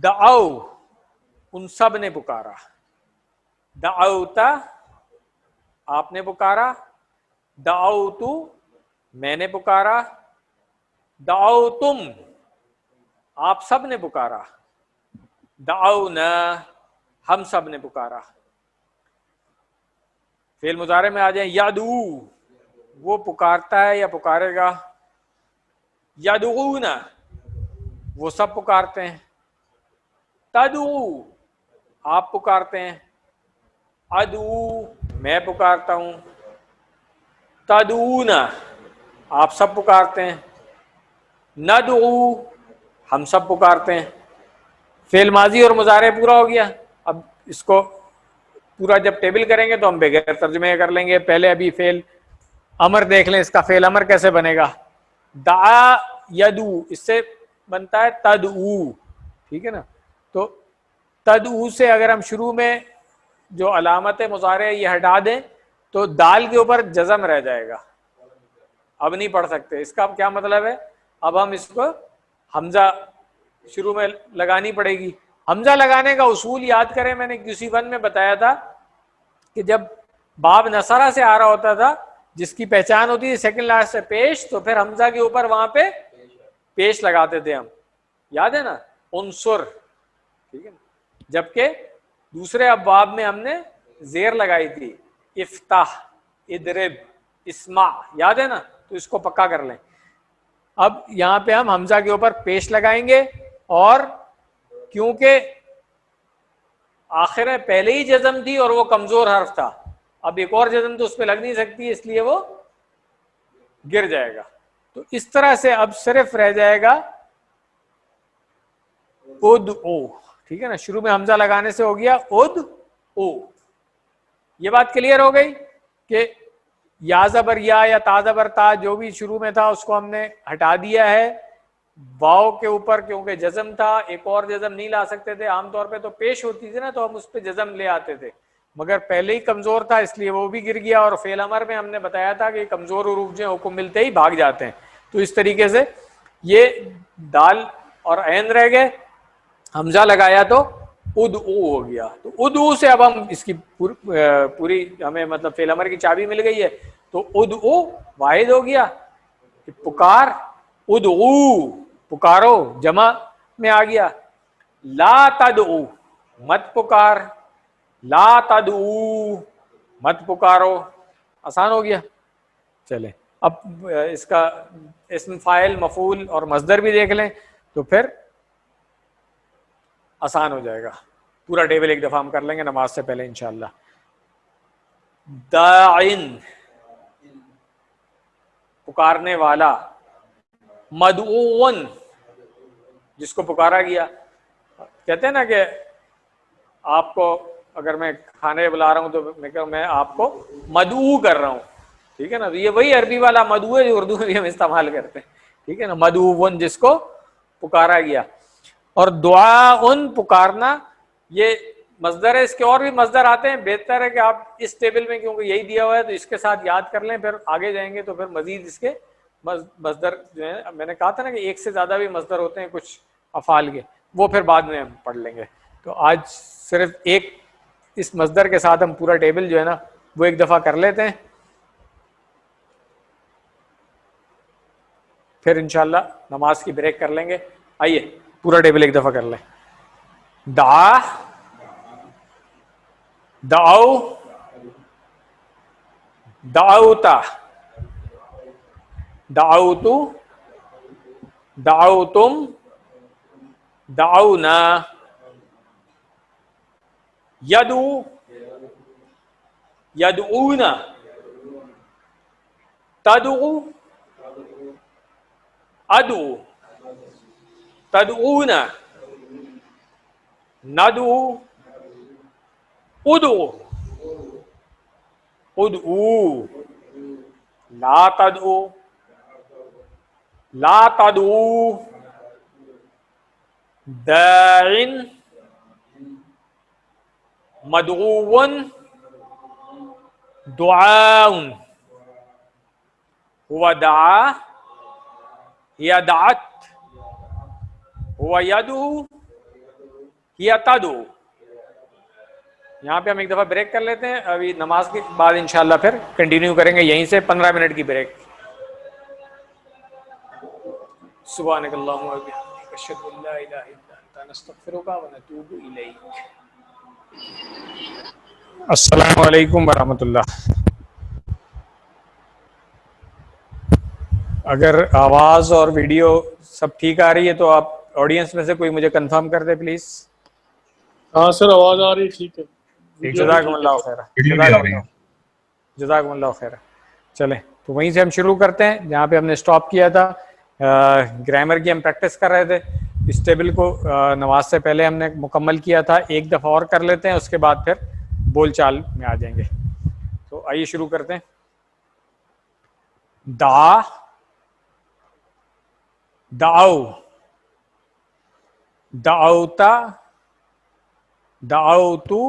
دعو ان سب نے پکارا. دعوتا آپ نے پکارا. دعوتو میں نے پکارا. دعوتم آپ سب نے پکارا. دعونا ہم سب نے پکارا. فعل مضارع میں آ جائیں یدعو وہ پکارتا ہے یا پکارے گا. یدعونا وہ سب پکارتے ہیں. تدعو آپ پکارتے ہیں. ادعو میں پکارتا ہوں. تدعونا آپ سب پکارتے ہیں. ندعو ہم سب پکارتے ہیں. فعل ماضی اور مضارع پورا ہو گیا. اب اس کو پورا جب ٹیبل کریں گے تو ہم بغیر ترجمے کر لیں گے. پہلے ابھی فعل امر دیکھ لیں. اس کا فعل امر کیسے بنے گا؟ دعا یدعو اس سے بنتا ہے تدعو. ٹھیک ہے نا. تو تدعو سے اگر ہم شروع میں جو علامت مضارع یہ ہٹا دیں تو دال کے اوپر جزم رہ جائے گا. اب نہیں پڑھ سکتے. اس کا کیا مطلب ہے؟ اب ہم اس کو حمزہ شروع میں لگانی پڑے گی. حمزہ لگانے کا اصول یاد کریں. میں نے QC1 میں بتایا تھا کہ جب باب نصرہ سے آ رہا ہوتا تھا جس کی پہچان ہوتی ہے سیکنڈ لاسٹ سے پیش, تو پھر حمزہ کے اوپر وہاں پہ پیش لگاتے تھے ہم. یاد ہے نا؟ انصر. ٹھیک ہے نا. جبکہ دوسرے ابواب میں ہم نے زیر لگائی تھی. افتح, ادرب, اسمع. یاد ہے نا؟ تو اس کو پکا کر لیں. اب یہاں پہ ہم حمزہ کے اوپر پیش لگائیں گے اور کیونکہ آخر میں پہلے ہی جزم تھی اور وہ کمزور حرف تھا, اب ایک اور جزم تو اس پہ لگ نہیں سکتی, اس لیے وہ گر جائے گا. تو اس طرح سے اب صرف رہ جائے گا ادعو. ٹھیک ہے نا. شروع میں حمزہ لگانے سے ہو گیا ادعو. یہ بات کلیئر ہو گئی کہ یا زبر یا تا زبر تا جو بھی شروع میں تھا اس کو ہم نے ہٹا دیا ہے. واو کے اوپر کیونکہ جزم تھا, ایک اور جزم نہیں لا سکتے تھے. عام طور پہ تو پیش ہوتی تھی نا تو ہم اس پہ جزم لے آتے تھے, مگر پہلے ہی کمزور تھا اس لیے وہ بھی گر گیا. اور فعل امر میں ہم نے بتایا تھا کہ کمزور حروف جو حکم ملتے ہی بھاگ جاتے ہیں. تو اس طریقے سے یہ دال اور عین رہ گئے. حمزہ لگایا تو ادعو ہو گیا. تو ادعو سے اب ہم اس کی پوری ہمیں مطلب فعل امر کی چابی مل گئی ہے. تو ادعو واحد ہو گیا کہ پکار. ادعو پکارو جمع میں آ گیا. لا تدعو مت پکار. لا تدعو مت پکارو. آسان ہو گیا. چلیں اب اس کا اسم فاعل مفعول اور مصدر بھی دیکھ لیں تو پھر آسان ہو جائے گا. پورا ٹیبل ایک دفعہ ہم کر لیں گے نماز سے پہلے انشاءاللہ. داعن پکارنے والا. مدعون جس کو پکارا گیا. کہتے ہیں نا کہ آپ کو اگر میں کھانے بلا رہا ہوں تو میں آپ کو مدعو کر رہا ہوں. ٹھیک ہے نا. تو یہ وہی عربی والا مدعو ہے جو اردو میں بھی ہم استعمال کرتے ہیں. ٹھیک ہے نا. مدعون جس کو پکارا گیا. اور دعا ان پکارنا یہ مصدر ہے. اس کے اور بھی مصدر آتے ہیں. بہتر ہے کہ آپ اس ٹیبل میں کیونکہ یہی دیا ہوا ہے تو اس کے ساتھ یاد کر لیں, پھر آگے جائیں گے تو پھر مزید اس کے مصدر جو ہے میں نے کہا تھا نا کہ ایک سے زیادہ بھی مصدر ہوتے ہیں کچھ افعال کے, وہ پھر بعد میں ہم پڑھ لیں گے. تو آج صرف ایک اس مصدر کے ساتھ ہم پورا ٹیبل جو ہے نا وہ ایک دفعہ کر لیتے ہیں, پھر انشاءاللہ نماز کی بریک کر لیں گے. آئیے پورا ٹیبل ایک دفعہ کر لیں. دعا, دعو, دعوتا, دعوتو, دعوتم, دعونا. یدعو, یدعونا. تدعو, ادعو, تدعونا. ندعو, ادعو, ادعو. لا تدعو, لا تدعو. داعٍ, مدعو, دعاء هو دعا هي دعت هو يدعو هي تدعو. یہاں پہ ہم ایک دفعہ بریک کر لیتے ہیں, ابھی نماز کے بعد انشاءاللہ پھر کنٹینیو کریں گے یہیں سے, 15 منٹ کی بریک. سبحانک اللہم و بحمدک اشہد ان لا الہ الا انت نستغفرک و نتوب الیک. السلام علیکم ورحمۃ اللہ. اگر آواز اور ویڈیو سب ٹھیک آ رہی ہے تو آپ آڈینس میں سے کوئی مجھے کنفرم کر دے پلیز. ہاں سر آواز آ رہی ہے, ٹھیک ہے. جزاکم اللہ خیر. جزاکم اللہ خیر. چلیں تو وہیں سے ہم شروع کرتے ہیں جہاں پہ ہم نے سٹاپ کیا تھا. گرامر کی ہم پریکٹس کر رہے تھے. اس ٹیبل کو نماز سے پہلے ہم نے مکمل کیا تھا, ایک دفعہ اور کر لیتے ہیں, اس کے بعد پھر بول چال میں آ جائیں گے. تو آئیے شروع کرتے ہیں. دعا, دعو, دعوتا, دعوتو,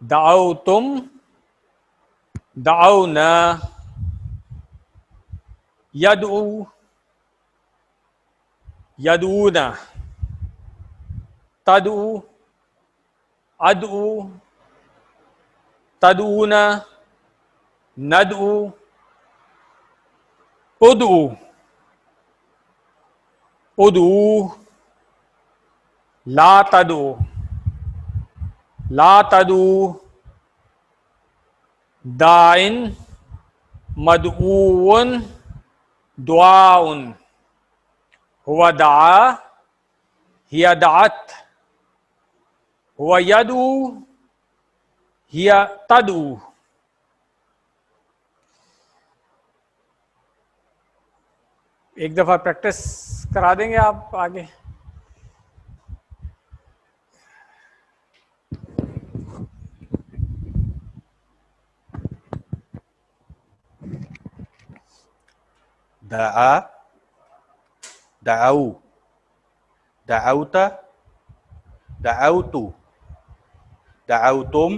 دعوتم, دعونا, یدعو, یدعونا, تدعو, ادعو, تدعونا, ندعو, ادعو, ادعو, لا تدعو, لا تدعو, داعٍ, مدعو, دعاء, هو دعا هي دعت هو يدعو هي تدعو. ایک دفعہ پریکٹس کرا دیں گے آپ آگے. دعا, دعو, دعوت, دعوت, دعوتم,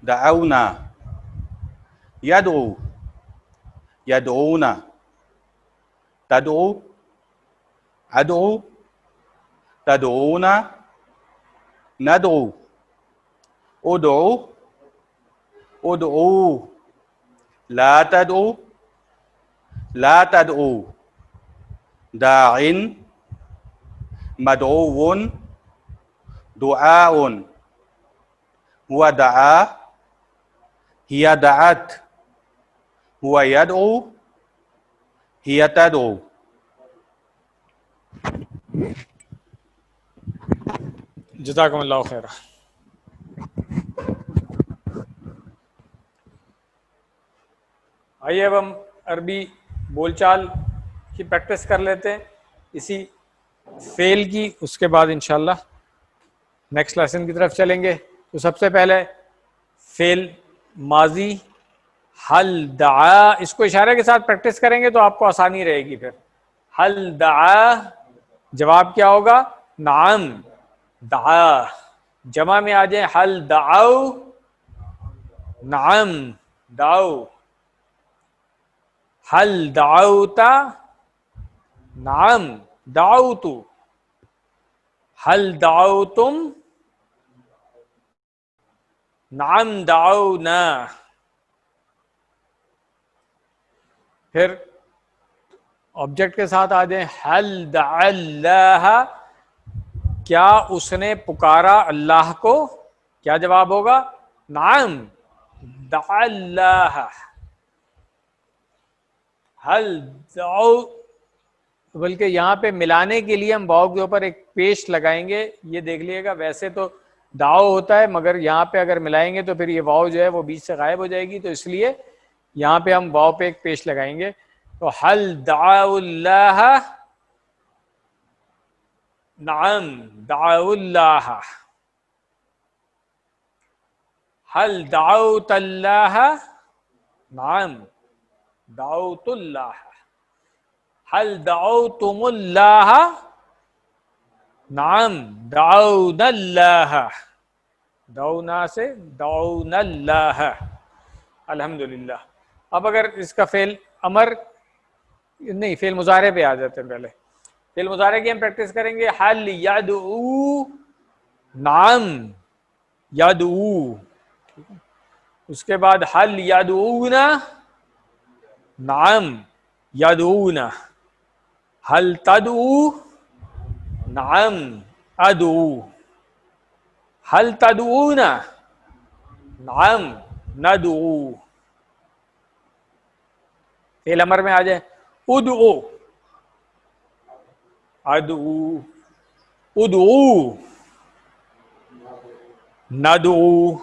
دعونا, يدعو, يدعونا, تدعو, أدعو, تدعونا, ندعو, ادعو, ادعو, لا تدعو, لا تدعو, داع, مدعو, دعاء, هو دعا هي دعت هو يدعو هي تدعو. جزاکم اللہ خیر. آئیے اب ہم عربی بول چال کی پریکٹس کر لیتے ہیں اسی فعل کی, اس کے بعد انشاءاللہ نیکسٹ لیسن کی طرف چلیں گے. تو سب سے پہلے فعل ماضی حل دعا, اس کو اشارے کے ساتھ پریکٹس کریں گے تو آپ کو آسانی رہے گی. پھر حل دعا, جواب کیا ہوگا؟ نعم دعا. جمع میں آ جائیں, حل دعو, نعم دعو. حل دعوتا, نعم دعوت. حل دعوتم, نعم دعونا. پھر آبجیکٹ کے ساتھ آ جائیں, حل دعا اللہ, کیا اس نے پکارا اللہ کو؟ کیا جواب ہوگا؟ نعم دعا اللہ. حل دعو, بلکہ یہاں پہ ملانے کے لیے ہم واو کے اوپر ایک پیش لگائیں گے, یہ دیکھ لیے گا. ویسے تو دعو ہوتا ہے مگر یہاں پہ اگر ملائیں گے تو پھر یہ واو جو ہے وہ بیچ سے غائب ہو جائے گی, تو اس لیے یہاں پہ ہم واو پہ ایک پیش لگائیں گے. تو حل دعو اللہ, نعم دعو اللہ. حل دعوت اللہ, نعم دعوت اللہ. حل دعوتم اللہ, نعم دعونا اللہ. دعونا سے دعونا اللہ. الحمدللہ. اب اگر اس کا فعل امر نہیں، فعل مضارع پہ آ جاتے ہیں. پہلے فعل مضارع کی ہم پریکٹس کریں گے. حل یدعو، نعم یدعو. اس کے بعد حل یدعون، نعم یدعون. حل تدعو، نعم ادعو. حل تدعون، نعم ندعو. فعل امر میں آ جائے. ادعو، ادعو، ادعو، ندعو.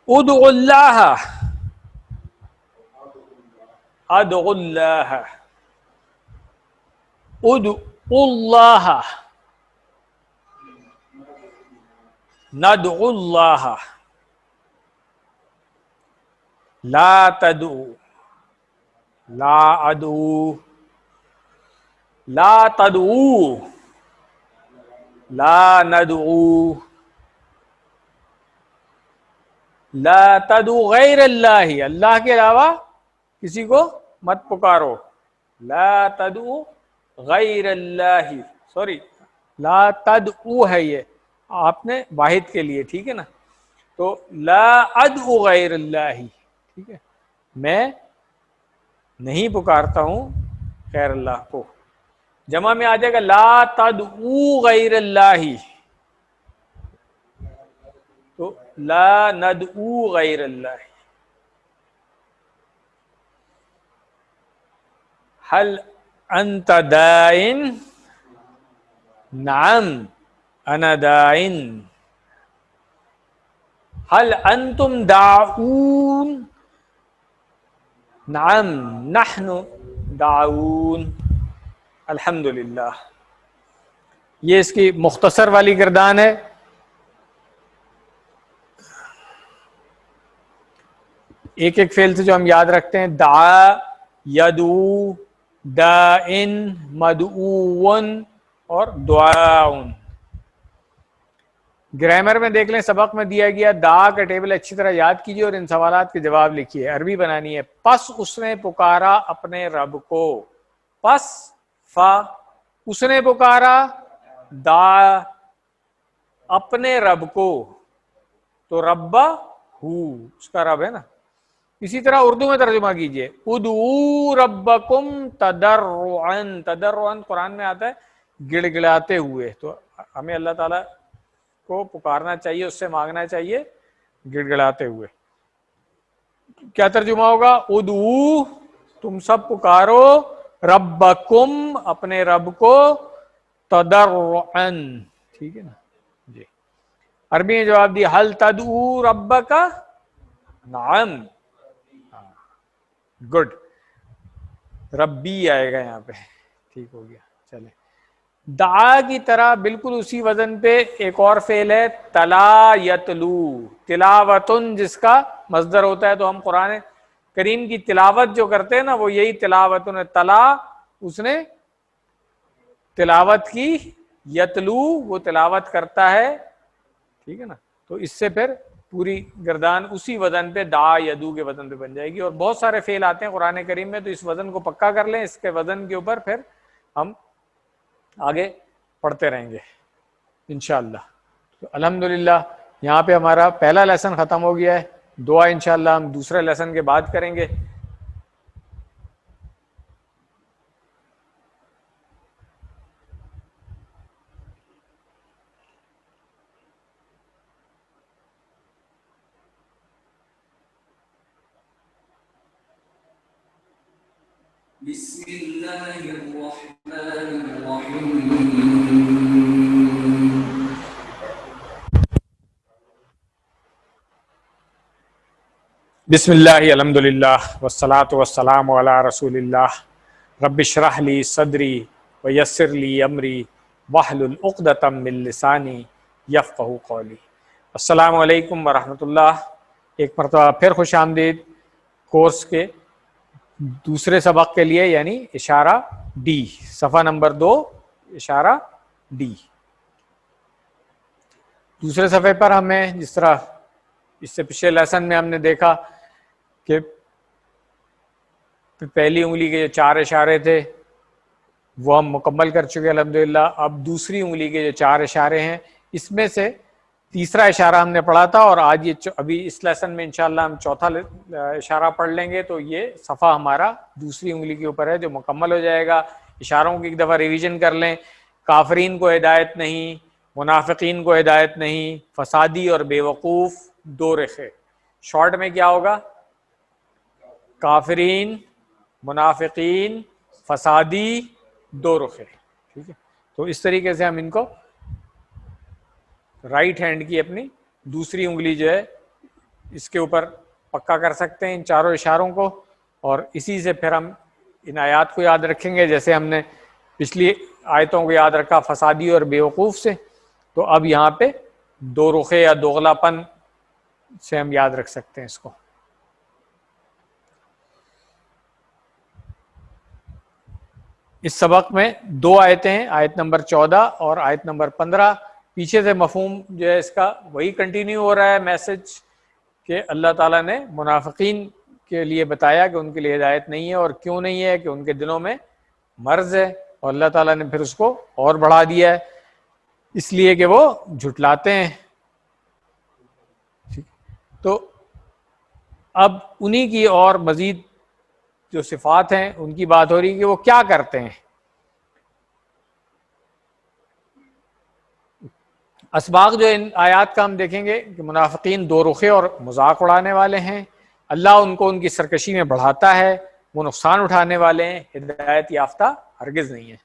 ادعو اللہ، ادعو اللہ. ادعو اللہ، ندعو اللہ. لا تدعو، لا ادعو، لا تدعو، لا ندعو. لا تدعو غیر اللہ، اللہ کے علاوہ کسی کو مت پکارو. لا تدعو غیر اللہ، سوری لا تدعو ہے یہ آپ نے واحد کے لیے، ٹھیک ہے نا. تو لا ادعو غیر اللہ، ٹھیک ہے، میں نہیں پکارتا ہوں غیر اللہ کو. جمع میں آ جائے گا لا تدعو غیر اللہ، تو لا ندعو غیر اللہ. حل انت دائن، نعم انا دائن. حل انتم داعون، نعم نحن داعون. الحمدللہ. یہ اس کی مختصر والی گردان ہے. ایک ایک فعل سے جو ہم یاد رکھتے ہیں. دعا، یدعو، دائن، مدعون اور دعاؤن. گرامر میں دیکھ لیں، سبق میں دیا گیا دعا کا ٹیبل اچھی طرح یاد کیجیے اور ان سوالات کے جواب لکھیے. عربی بنانی ہے. پس اس نے پکارا اپنے رب کو. پس فا، اس نے پکارا. دا، اپنے رب کو. تو ربا ہو اس کا رب ہے نا. اسی طرح اردو میں ترجمہ کیجئے. ادعو ربکم تضرعا. تضرعا قرآن میں آتا ہے گڑ گڑاتے ہوئے. تو ہمیں اللہ تعالیٰ کو پکارنا چاہیے، اس سے مانگنا چاہیے گڑ گڑاتے ہوئے. کیا ترجمہ ہوگا؟ ادعو، تم سب پکارو، ربکم، اپنے رب کو، تضرعا. ٹھیک ہے نا جی. عربی میں جواب دیا حل تدعو ربک، نعم. گڈ. ربی آئے گا یہاں پہ. ٹھیک ہو گیا. چلے. دعا کی طرح بالکل اسی وزن پہ ایک اور فعل ہے تلا یتلو. تلاوتن جس کا مصدر ہوتا ہے. تو ہم قرآن کریم کی تلاوت جو کرتے ہیں نا وہ یہی تلاوتن ہے. تلا اس نے تلاوت کی، یتلو وہ تلاوت کرتا ہے. ٹھیک ہے نا. تو اس سے پھر پوری گردان اسی وزن پہ دعا یدو کے وزن پہ بن جائے گی. اور بہت سارے فعل آتے ہیں قرآن کریم میں، تو اس وزن کو پکا کر لیں. اس کے وزن کے اوپر پھر ہم آگے پڑھتے رہیں گے انشاءاللہ. تو الحمدللہ یہاں پہ ہمارا پہلا لیسن ختم ہو گیا ہے. دعا انشاءاللہ ہم دوسرے لیسن کے بعد کریں گے. بسم اللہ الرحمن الرحیم. بسم اللہ الحمدللہ والصلاة والسلام علی رسول اللہ. رب اشرح لی صدری ویسر لی امری واحلل عقدۃ من لسانی یفقہوا قولی. السلام علیکم ورحمۃ اللہ. ایک مرتبہ پھر خوش آمدید کورس کے دوسرے سبق کے لیے، یعنی اشارہ ڈی، صفحہ نمبر 2 اشارہ ڈی. دوسرے صفحے پر ہمیں جس طرح اس سے پچھلے لیسن میں ہم نے دیکھا کہ پہلی انگلی کے جو 4 اشارے تھے وہ ہم مکمل کر چکے الحمدللہ. اب دوسری انگلی کے جو 4 اشارے ہیں اس میں سے تیسرا اشارہ ہم نے پڑھا تھا، اور آج یہ ابھی اس لیسن میں انشاءاللہ ہم چوتھا اشارہ پڑھ لیں گے. تو یہ صفحہ ہمارا دوسری انگلی کے اوپر ہے جو مکمل ہو جائے گا. اشاروں کی ایک دفعہ ریویژن کر لیں. کافرین کو ہدایت نہیں، منافقین کو ہدایت نہیں، فسادی اور بے وقوف 2 رخے. شارٹ میں کیا ہوگا؟ کافرین، منافقین، فسادی 2 رخے. ٹھیک ہے، تو اس طریقے سے ہم ان کو رائٹ ہینڈ کی اپنی دوسری انگلی جو ہے اس کے اوپر پکا کر سکتے ہیں ان چاروں اشاروں کو، اور اسی سے پھر ہم ان آیات کو یاد رکھیں گے جیسے ہم نے پچھلی آیتوں کو یاد رکھا فسادی اور بیوقوف سے. تو اب یہاں پہ 2 رخے یا دوغلا پن سے ہم یاد رکھ سکتے ہیں اس کو. اس سبق میں 2 آیتیں ہیں، آیت نمبر 14 اور آیت نمبر 15. پیچھے سے مفہوم جو ہے اس کا وہی کنٹینیو ہو رہا ہے میسج کہ اللہ تعالیٰ نے منافقین کے لیے بتایا کہ ان کے لیے ہدایت نہیں ہے، اور کیوں نہیں ہے کہ ان کے دلوں میں مرض ہے، اور اللہ تعالیٰ نے پھر اس کو اور بڑھا دیا ہے اس لیے کہ وہ جھٹلاتے ہیں. تو اب انہی کی اور مزید جو صفات ہیں ان کی بات ہو رہی ہے کہ وہ کیا کرتے ہیں. اسباق جو ان آیات کا ہم دیکھیں گے کہ منافقین 2 رخے اور مذاق اڑانے والے ہیں. اللہ ان کو ان کی سرکشی میں بڑھاتا ہے، وہ نقصان اٹھانے والے ہیں، ہدایت یافتہ ہرگز نہیں ہے.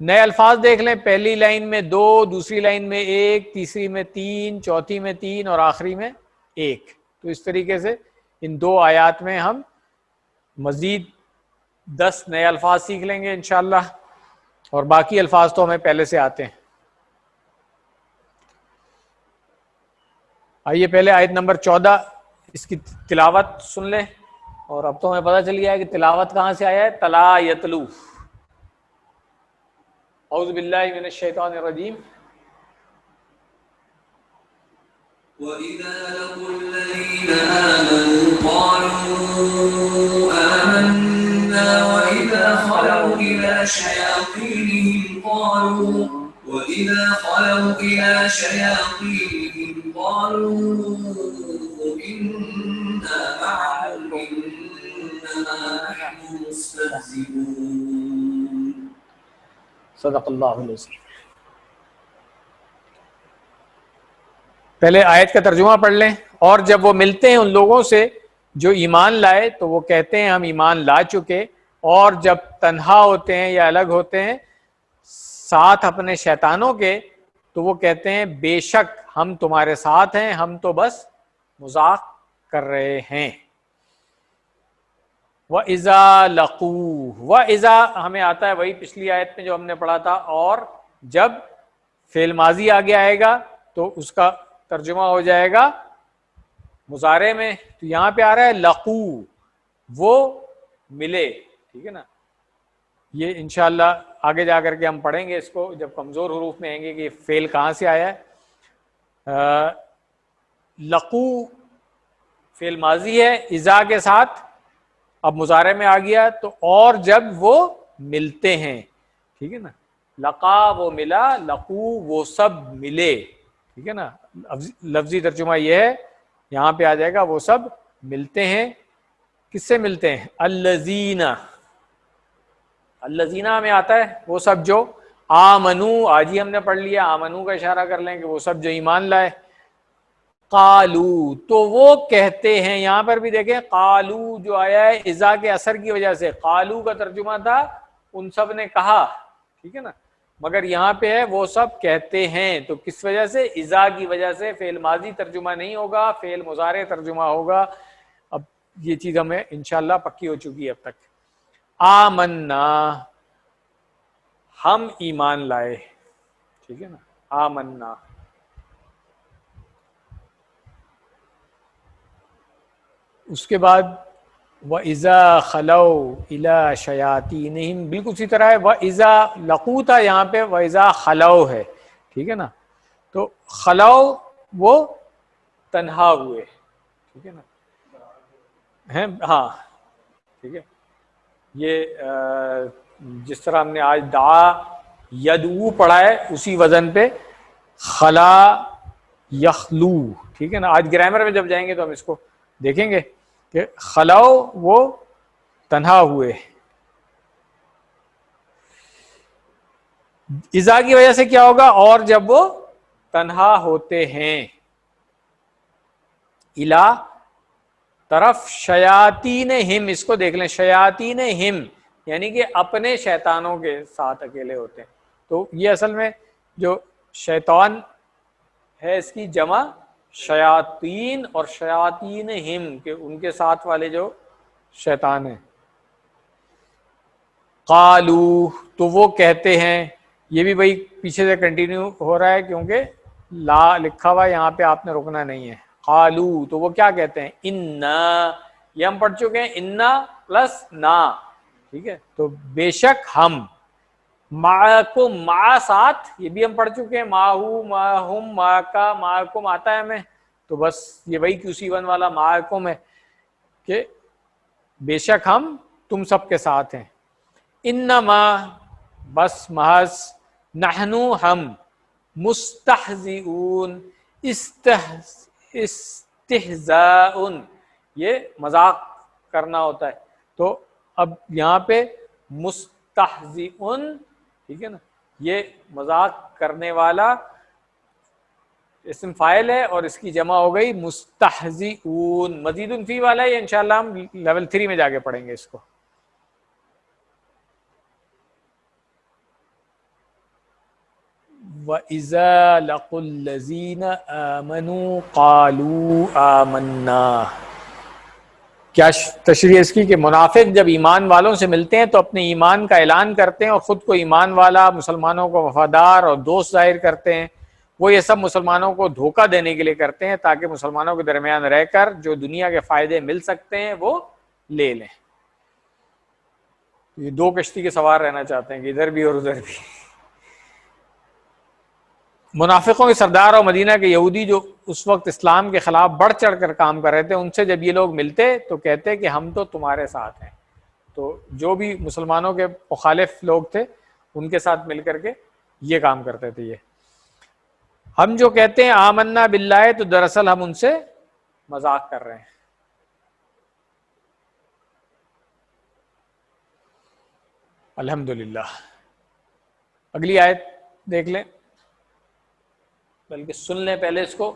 نئے الفاظ دیکھ لیں. پہلی لائن میں 2، دوسری لائن میں 1، تیسری میں 3، چوتھی میں 3 اور آخری میں 1. تو اس طریقے سے ان 2 آیات میں ہم مزید 10 نئے الفاظ سیکھ لیں گے انشاءاللہ، اور باقی الفاظ تو ہمیں پہلے سے آتے ہیں. آئیے پہلے آیت نمبر 14 اس کی تلاوت سن لیں، اور اب تو ہمیں پتہ چل گیا ہے کہ تلاوت کہاں سے آیا ہے. تلا یتلو. اعوذ باللہ من الشیطان الرجیم. وَإِذَا لَقُوا الَّذِينَ آمَنُوا قَالُوا آمَنَّا وَإِذَا خَلَوْا إِلَى شَيَاطِينِهِمْ قَالُوا إِنَّا مَعَكُمْ إِنَّمَا نَحْنُ مُسْتَهْزِئُونَ. صدق اللہ العظیم. پہلے آیت کا ترجمہ پڑھ لیں. اور جب وہ ملتے ہیں ان لوگوں سے جو ایمان لائے تو وہ کہتے ہیں ہم ایمان لا چکے، اور جب تنہا ہوتے ہیں یا الگ ہوتے ہیں ساتھ اپنے شیطانوں کے تو وہ کہتے ہیں بے شک ہم تمہارے ساتھ ہیں، ہم تو بس مذاق کر رہے ہیں. وَإِذَا لَقُوا، وَإِذَا ہمیں آتا ہے وہی پچھلی آیت میں جو ہم نے پڑھا تھا، اور جب فعل ماضی آگے آئے گا تو اس کا ترجمہ ہو جائے گا مضارع میں. تو یہاں پہ آ رہا ہے لقو، وہ ملے. ٹھیک ہے نا، یہ انشاءاللہ آگے جا کر کے ہم پڑھیں گے اس کو جب کمزور حروف میں آئیں گے کہ فعل کہاں سے آیا ہے. لقو فعل ماضی ہے اذا کے ساتھ، اب مضارع میں آ گیا تو اور جب وہ ملتے ہیں. ٹھیک ہے نا، لقا وہ ملا، لقو وہ سب ملے. ٹھیک ہے نا، لفظی ترجمہ یہ ہے، یہاں پہ آ جائے گا وہ سب ملتے ہیں. کس سے ملتے ہیں؟ الذین. الذین میں آتا ہے وہ سب جو آمنو، آج ہی ہم نے پڑھ لیا، آمنو کا اشارہ کر لیں کہ وہ سب جو ایمان لائے. قالو تو وہ کہتے ہیں، یہاں پر بھی دیکھیں قالو جو آیا ہے اذا کے اثر کی وجہ سے. قالو کا ترجمہ تھا ان سب نے کہا. ٹھیک ہے نا، مگر یہاں پہ ہے وہ سب کہتے ہیں. تو کس وجہ سے؟ اذا کی وجہ سے. فعل ماضی ترجمہ نہیں ہوگا، فعل مضارع ترجمہ ہوگا. اب یہ چیز ہمیں انشاءاللہ پکی ہو چکی ہے اب تک. آمنا ہم ایمان لائے. ٹھیک ہے نا، آمنا. اس کے بعد وَإِذَا خَلَوْا إِلَى شَيَاطِينِهِمْ بالکل اسی طرح ہے. وَإِذَا لَقُوا تھا، یہاں پہ وَإِذَا خَلَوْا ہے. ٹھیک ہے نا، تو خلو وہ تنہا ہوئے. ٹھیک ہے نا, ہیں ہاں ٹھیک ہے. یہ جس طرح ہم نے آج دعا یدعو پڑھا ہے اسی وزن پہ خلا یخلو. ٹھیک ہے نا, آج گرامر میں جب جائیں گے تو ہم اس کو دیکھیں گے کہ خلاؤ وہ تنہا ہوئے. اذا کی وجہ سے کیا ہوگا, اور جب وہ تنہا ہوتے ہیں. الا طرف شیاطین ہم, اس کو دیکھ لیں, شیاطین ہم یعنی کہ اپنے شیطانوں کے ساتھ اکیلے ہوتے ہیں. تو یہ اصل میں جو شیطان ہے اس کی جمع شیاطین اور شیاطین ہم کہ ان کے ساتھ والے جو شیطان ہیں. قالو تو وہ کہتے ہیں, یہ بھی بھائی پیچھے سے کنٹینیو ہو رہا ہے کیونکہ لا لکھا ہوا ہے یہاں پہ, آپ نے رکنا نہیں ہے. قالو تو وہ کیا کہتے ہیں, انا, یہ ہم پڑھ چکے ہیں انا پلس نا. ٹھیک ہے, تو بے شک ہم, معکم مع ساتھ, یہ بھی ہم پڑھ چکے ہیں, ماہو ماہم ماکا معکم آتا ہے ہمیں, تو بس یہ وہی QC1 والا معکم ہے کہ بے شک ہم تم سب کے ساتھ ہیں. انما بس محض, نحنو ہم, مستہزئون استہزاء یہ مذاق کرنا ہوتا ہے. تو اب یہاں پہ مستہزئون, ٹھیک ہے نا, یہ مذاق کرنے والا اسم فاعل ہے اور اس کی جمع ہو گئی مستہزئون. مزید فی والا ہے, انشاءاللہ ہم لیول 3 میں جا کے پڑھیں گے اس کو. وَإِذَا لَقُوا الَّذِينَ آمَنُوا قَالُوا آمَنَّا. کیا تشریح اس کی کہ منافق جب ایمان والوں سے ملتے ہیں تو اپنے ایمان کا اعلان کرتے ہیں اور خود کو ایمان والا, مسلمانوں کو وفادار اور دوست ظاہر کرتے ہیں. وہ یہ سب مسلمانوں کو دھوکہ دینے کے لیے کرتے ہیں تاکہ مسلمانوں کے درمیان رہ کر جو دنیا کے فائدے مل سکتے ہیں وہ لے لیں. یہ دو کشتی کے سوار رہنا چاہتے ہیں کہ ادھر بھی اور ادھر بھی. منافقوں کے سردار اور مدینہ کے یہودی جو اس وقت اسلام کے خلاف بڑھ چڑھ کر کام کر رہے تھے, ان سے جب یہ لوگ ملتے تو کہتے کہ ہم تو تمہارے ساتھ ہیں. تو جو بھی مسلمانوں کے مخالف لوگ تھے ان کے ساتھ مل کر کے یہ کام کرتے تھے. یہ ہم جو کہتے ہیں آمنا باللہ, تو دراصل ہم ان سے مذاق کر رہے ہیں. الحمدللہ. اگلی آیت دیکھ لیں, بلکہ سن لیں پہلے اس کو,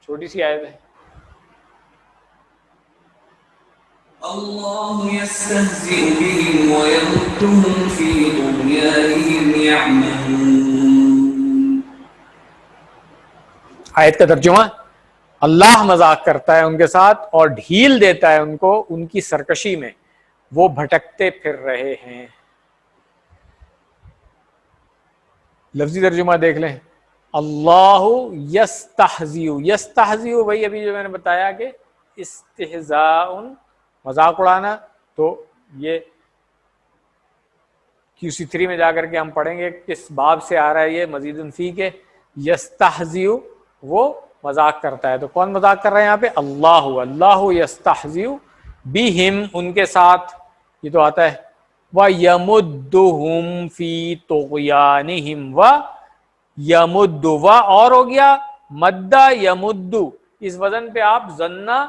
چھوٹی سی آیت ہے. اللہ یستہزئ بہم ویمدہم فی طغیانہم یعمہون. آیت کا ترجمہ, اللہ مذاق کرتا ہے ان کے ساتھ اور ڈھیل دیتا ہے ان کو ان کی سرکشی میں, وہ بھٹکتے پھر رہے ہیں. لفظی ترجمہ دیکھ لیں, اللہ یستہزئ. یستہزئ وہی ابھی جو میں نے بتایا کہ استہزاء مذاق اڑانا, تو یہ QC3 میں جا کر کے ہم پڑھیں گے کس باب سے آ رہا ہے یہ مزید فی کے. یستہزئ وہ مذاق کرتا ہے, تو کون مذاق کر رہا ہے یہاں پہ, اللہ. اللہ یستہزئ بہم ان کے ساتھ, یہ تو آتا ہے وَيَمُدُّهُمْ فِي طُغْيَانِهِمْ وَيَمُدُّ و اور ہو گیا مدّا یمد. اس وزن پہ آپ ظنّا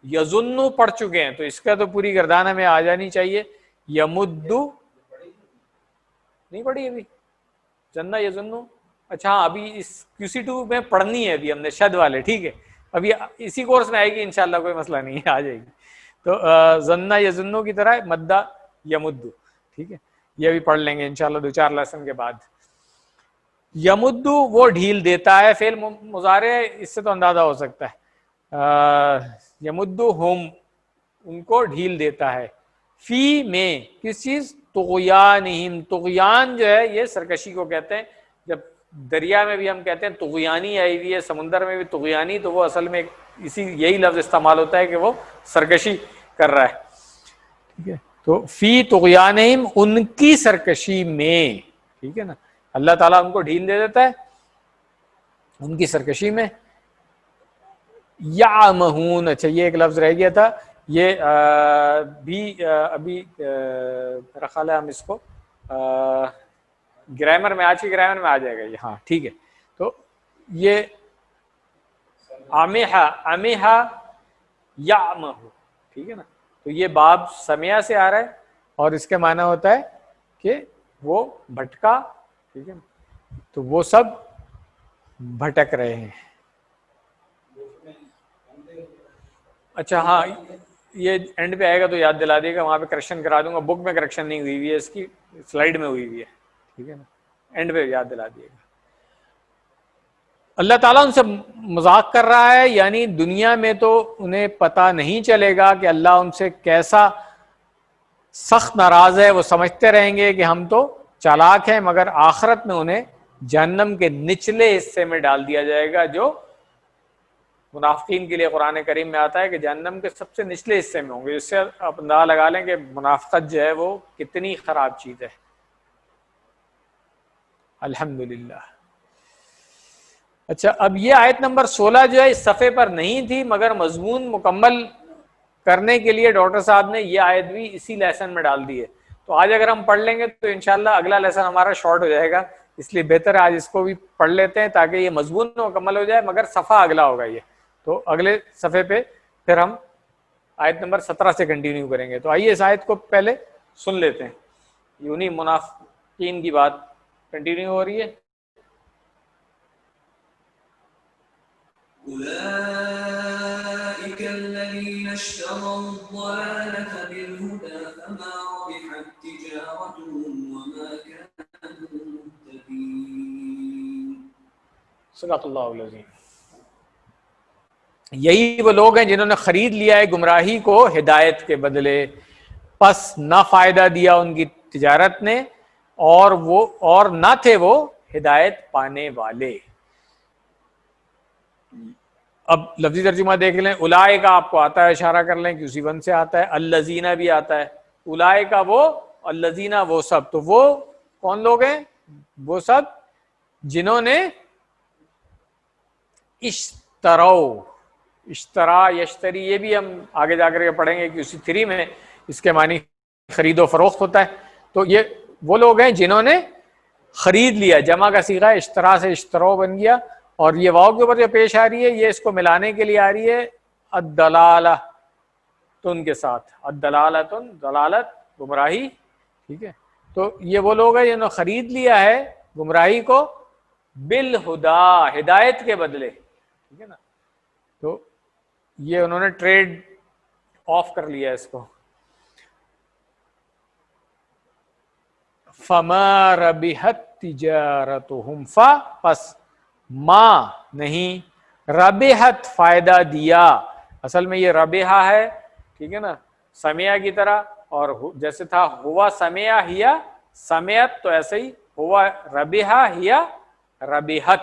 یظن پڑھ چکے ہیں, تو اس کا تو پوری گردان ہمیں آ جانی چاہیے. یمد نہیں پڑھی ابھی, ظنّا یظن. اچھا ہاں, ابھی اس QC2 میں پڑھنی ہے ابھی ہم نے شد والے, ٹھیک ہے, ابھی اسی کورس میں آئے گی انشاءاللہ, کوئی مسئلہ نہیں ہے, آ جائے گی. تو ظنّا یظن کی طرح مدّا یمد, ٹھیک ہے, یہ بھی پڑھ لیں گے انشاءاللہ 2-4 لیسن کے بعد. یمد وہ ڈھیل دیتا ہے, فعل مضارع ہے, اس سے تو اندازہ ہو سکتا ہے. یمدہم ان کو ڈھیل دیتا ہے, فی میں کس چیز, طغیانہم. طغیان جو ہے یہ سرکشی کو کہتے ہیں. جب دریا میں بھی ہم کہتے ہیں طغیانی آئی ہوئی ہے, سمندر میں بھی طغیانی, تو وہ اصل میں اسی یہی لفظ استعمال ہوتا ہے کہ وہ سرکشی کر رہا ہے. ٹھیک ہے, تو فی طغیانہم ان کی سرکشی میں, ٹھیک ہے نا, اللہ تعالیٰ ان کو ڈھیل دے دیتا ہے. ان کی سرکشی میں. یعمہون، اچھا یہ ایک لفظ رہ گیا تھا، یہ بھی ابھی میرا خیال ہے ہم اس کو گرامر میں، آج کی گرامر میں آ جائے گا یہ. ہاں ٹھیک ہے. تو یہ عمہا یعمہ، ٹھیک ہے نا. تو یہ باب سمعہ سے آ رہا ہے اور اس کے معنی ہوتا ہے کہ وہ بھٹکا، ٹھیک ہے نا. تو وہ سب بھٹک رہے ہیں. اچھا ہاں یہ اینڈ پہ آئے گا تو یاد دلا دے گا، وہاں پہ کریکشن کرا دوں گا. بک میں کریکشن نہیں ہوئی ہوئی ہے، اس کی سلائیڈ میں ہوئی ہوئی ہے، ٹھیک ہے نا. اینڈ پہ یاد دلا دیے گا. اللہ تعالیٰ ان سے مذاق کر رہا ہے، یعنی دنیا میں تو انہیں پتہ نہیں چلے گا کہ اللہ ان سے کیسا سخت ناراض ہے، وہ سمجھتے رہیں گے کہ ہم تو چالاک ہیں، مگر آخرت میں انہیں جہنم کے نچلے حصے میں ڈال دیا جائے گا، جو منافقین کے لیے قرآن کریم میں آتا ہے کہ جہنم کے سب سے نچلے حصے میں ہوں گے. اس سے آپ اندازہ لگا لیں کہ منافقت جو ہے وہ کتنی خراب چیز ہے. الحمدللہ. اچھا اب یہ آیت نمبر 16 جو ہے اس صفحے پر نہیں تھی، مگر مضمون مکمل کرنے کے لیے ڈاکٹر صاحب نے یہ آیت بھی اسی لیسن میں ڈال دی ہے. تو آج اگر ہم پڑھ لیں گے تو انشاءاللہ اگلا لیسن ہمارا شارٹ ہو جائے گا، اس لیے بہتر ہے آج اس کو بھی پڑھ لیتے ہیں تاکہ یہ مضمون مکمل ہو جائے، مگر صفحہ اگلا ہوگا یہ. تو اگلے صفحے پہ پھر ہم آیت نمبر 17 سے کنٹینیو کریں گے. تو آئیے اس آیت کو پہلے سن لیتے ہیں. یونی منافقین کی بات کنٹینیو ہو رہی ہے. أولئك الذين اشتروا الضلالة بالهدى فما ربحت تجارتهم وما كانوا مهتدين. صدق اللہ العظیم. یہی وہ لوگ ہیں جنہوں نے خرید لیا ہے گمراہی کو ہدایت کے بدلے، پس نہ فائدہ دیا ان کی تجارت نے اور نہ تھے وہ ہدایت پانے والے. اب لفظی ترجمہ دیکھ لیں. اولئک آپ کو آتا ہے، اشارہ کر لیں کہ اسی ون سے آتا ہے. الذین بھی آتا ہے. اولئک وہ، الذین وہ سب. تو وہ کون لوگ ہیں؟ وہ سب جنہوں نے اشترا یشتری، یہ بھی ہم آگے جا کر کے پڑھیں گے کہ اسی 3 میں اس کے معنی خرید و فروخت ہوتا ہے. تو یہ وہ لوگ ہیں جنہوں نے خرید لیا. جمع کا صیغہ اشترا سے اشترو بن گیا، اور یہ واو کے اوپر جو پیش آ رہی ہے یہ اس کو ملانے کے لیے آ رہی ہے الدلالہ تن کے ساتھ. الدلالتن، دلالت گمراہی، ٹھیک ہے. تو یہ وہ لوگ ہیں جنہوں نے خرید لیا ہے گمراہی کو بالہدا، ہدایت کے بدلے، ٹھیک ہے نا. تو یہ انہوں نے ٹریڈ آف کر لیا اس کو. فما ربحت تجارتہم، پس ما نہیں، ربحت فائدہ دیا. اصل میں یہ ربحہ ہے، ٹھیک ہے نا، سمعہ کی طرح. اور جیسے تھا ہوا سمعہ ہیا سمعت، تو ایسے ہی ہوا ربحہ ہیا ربحت،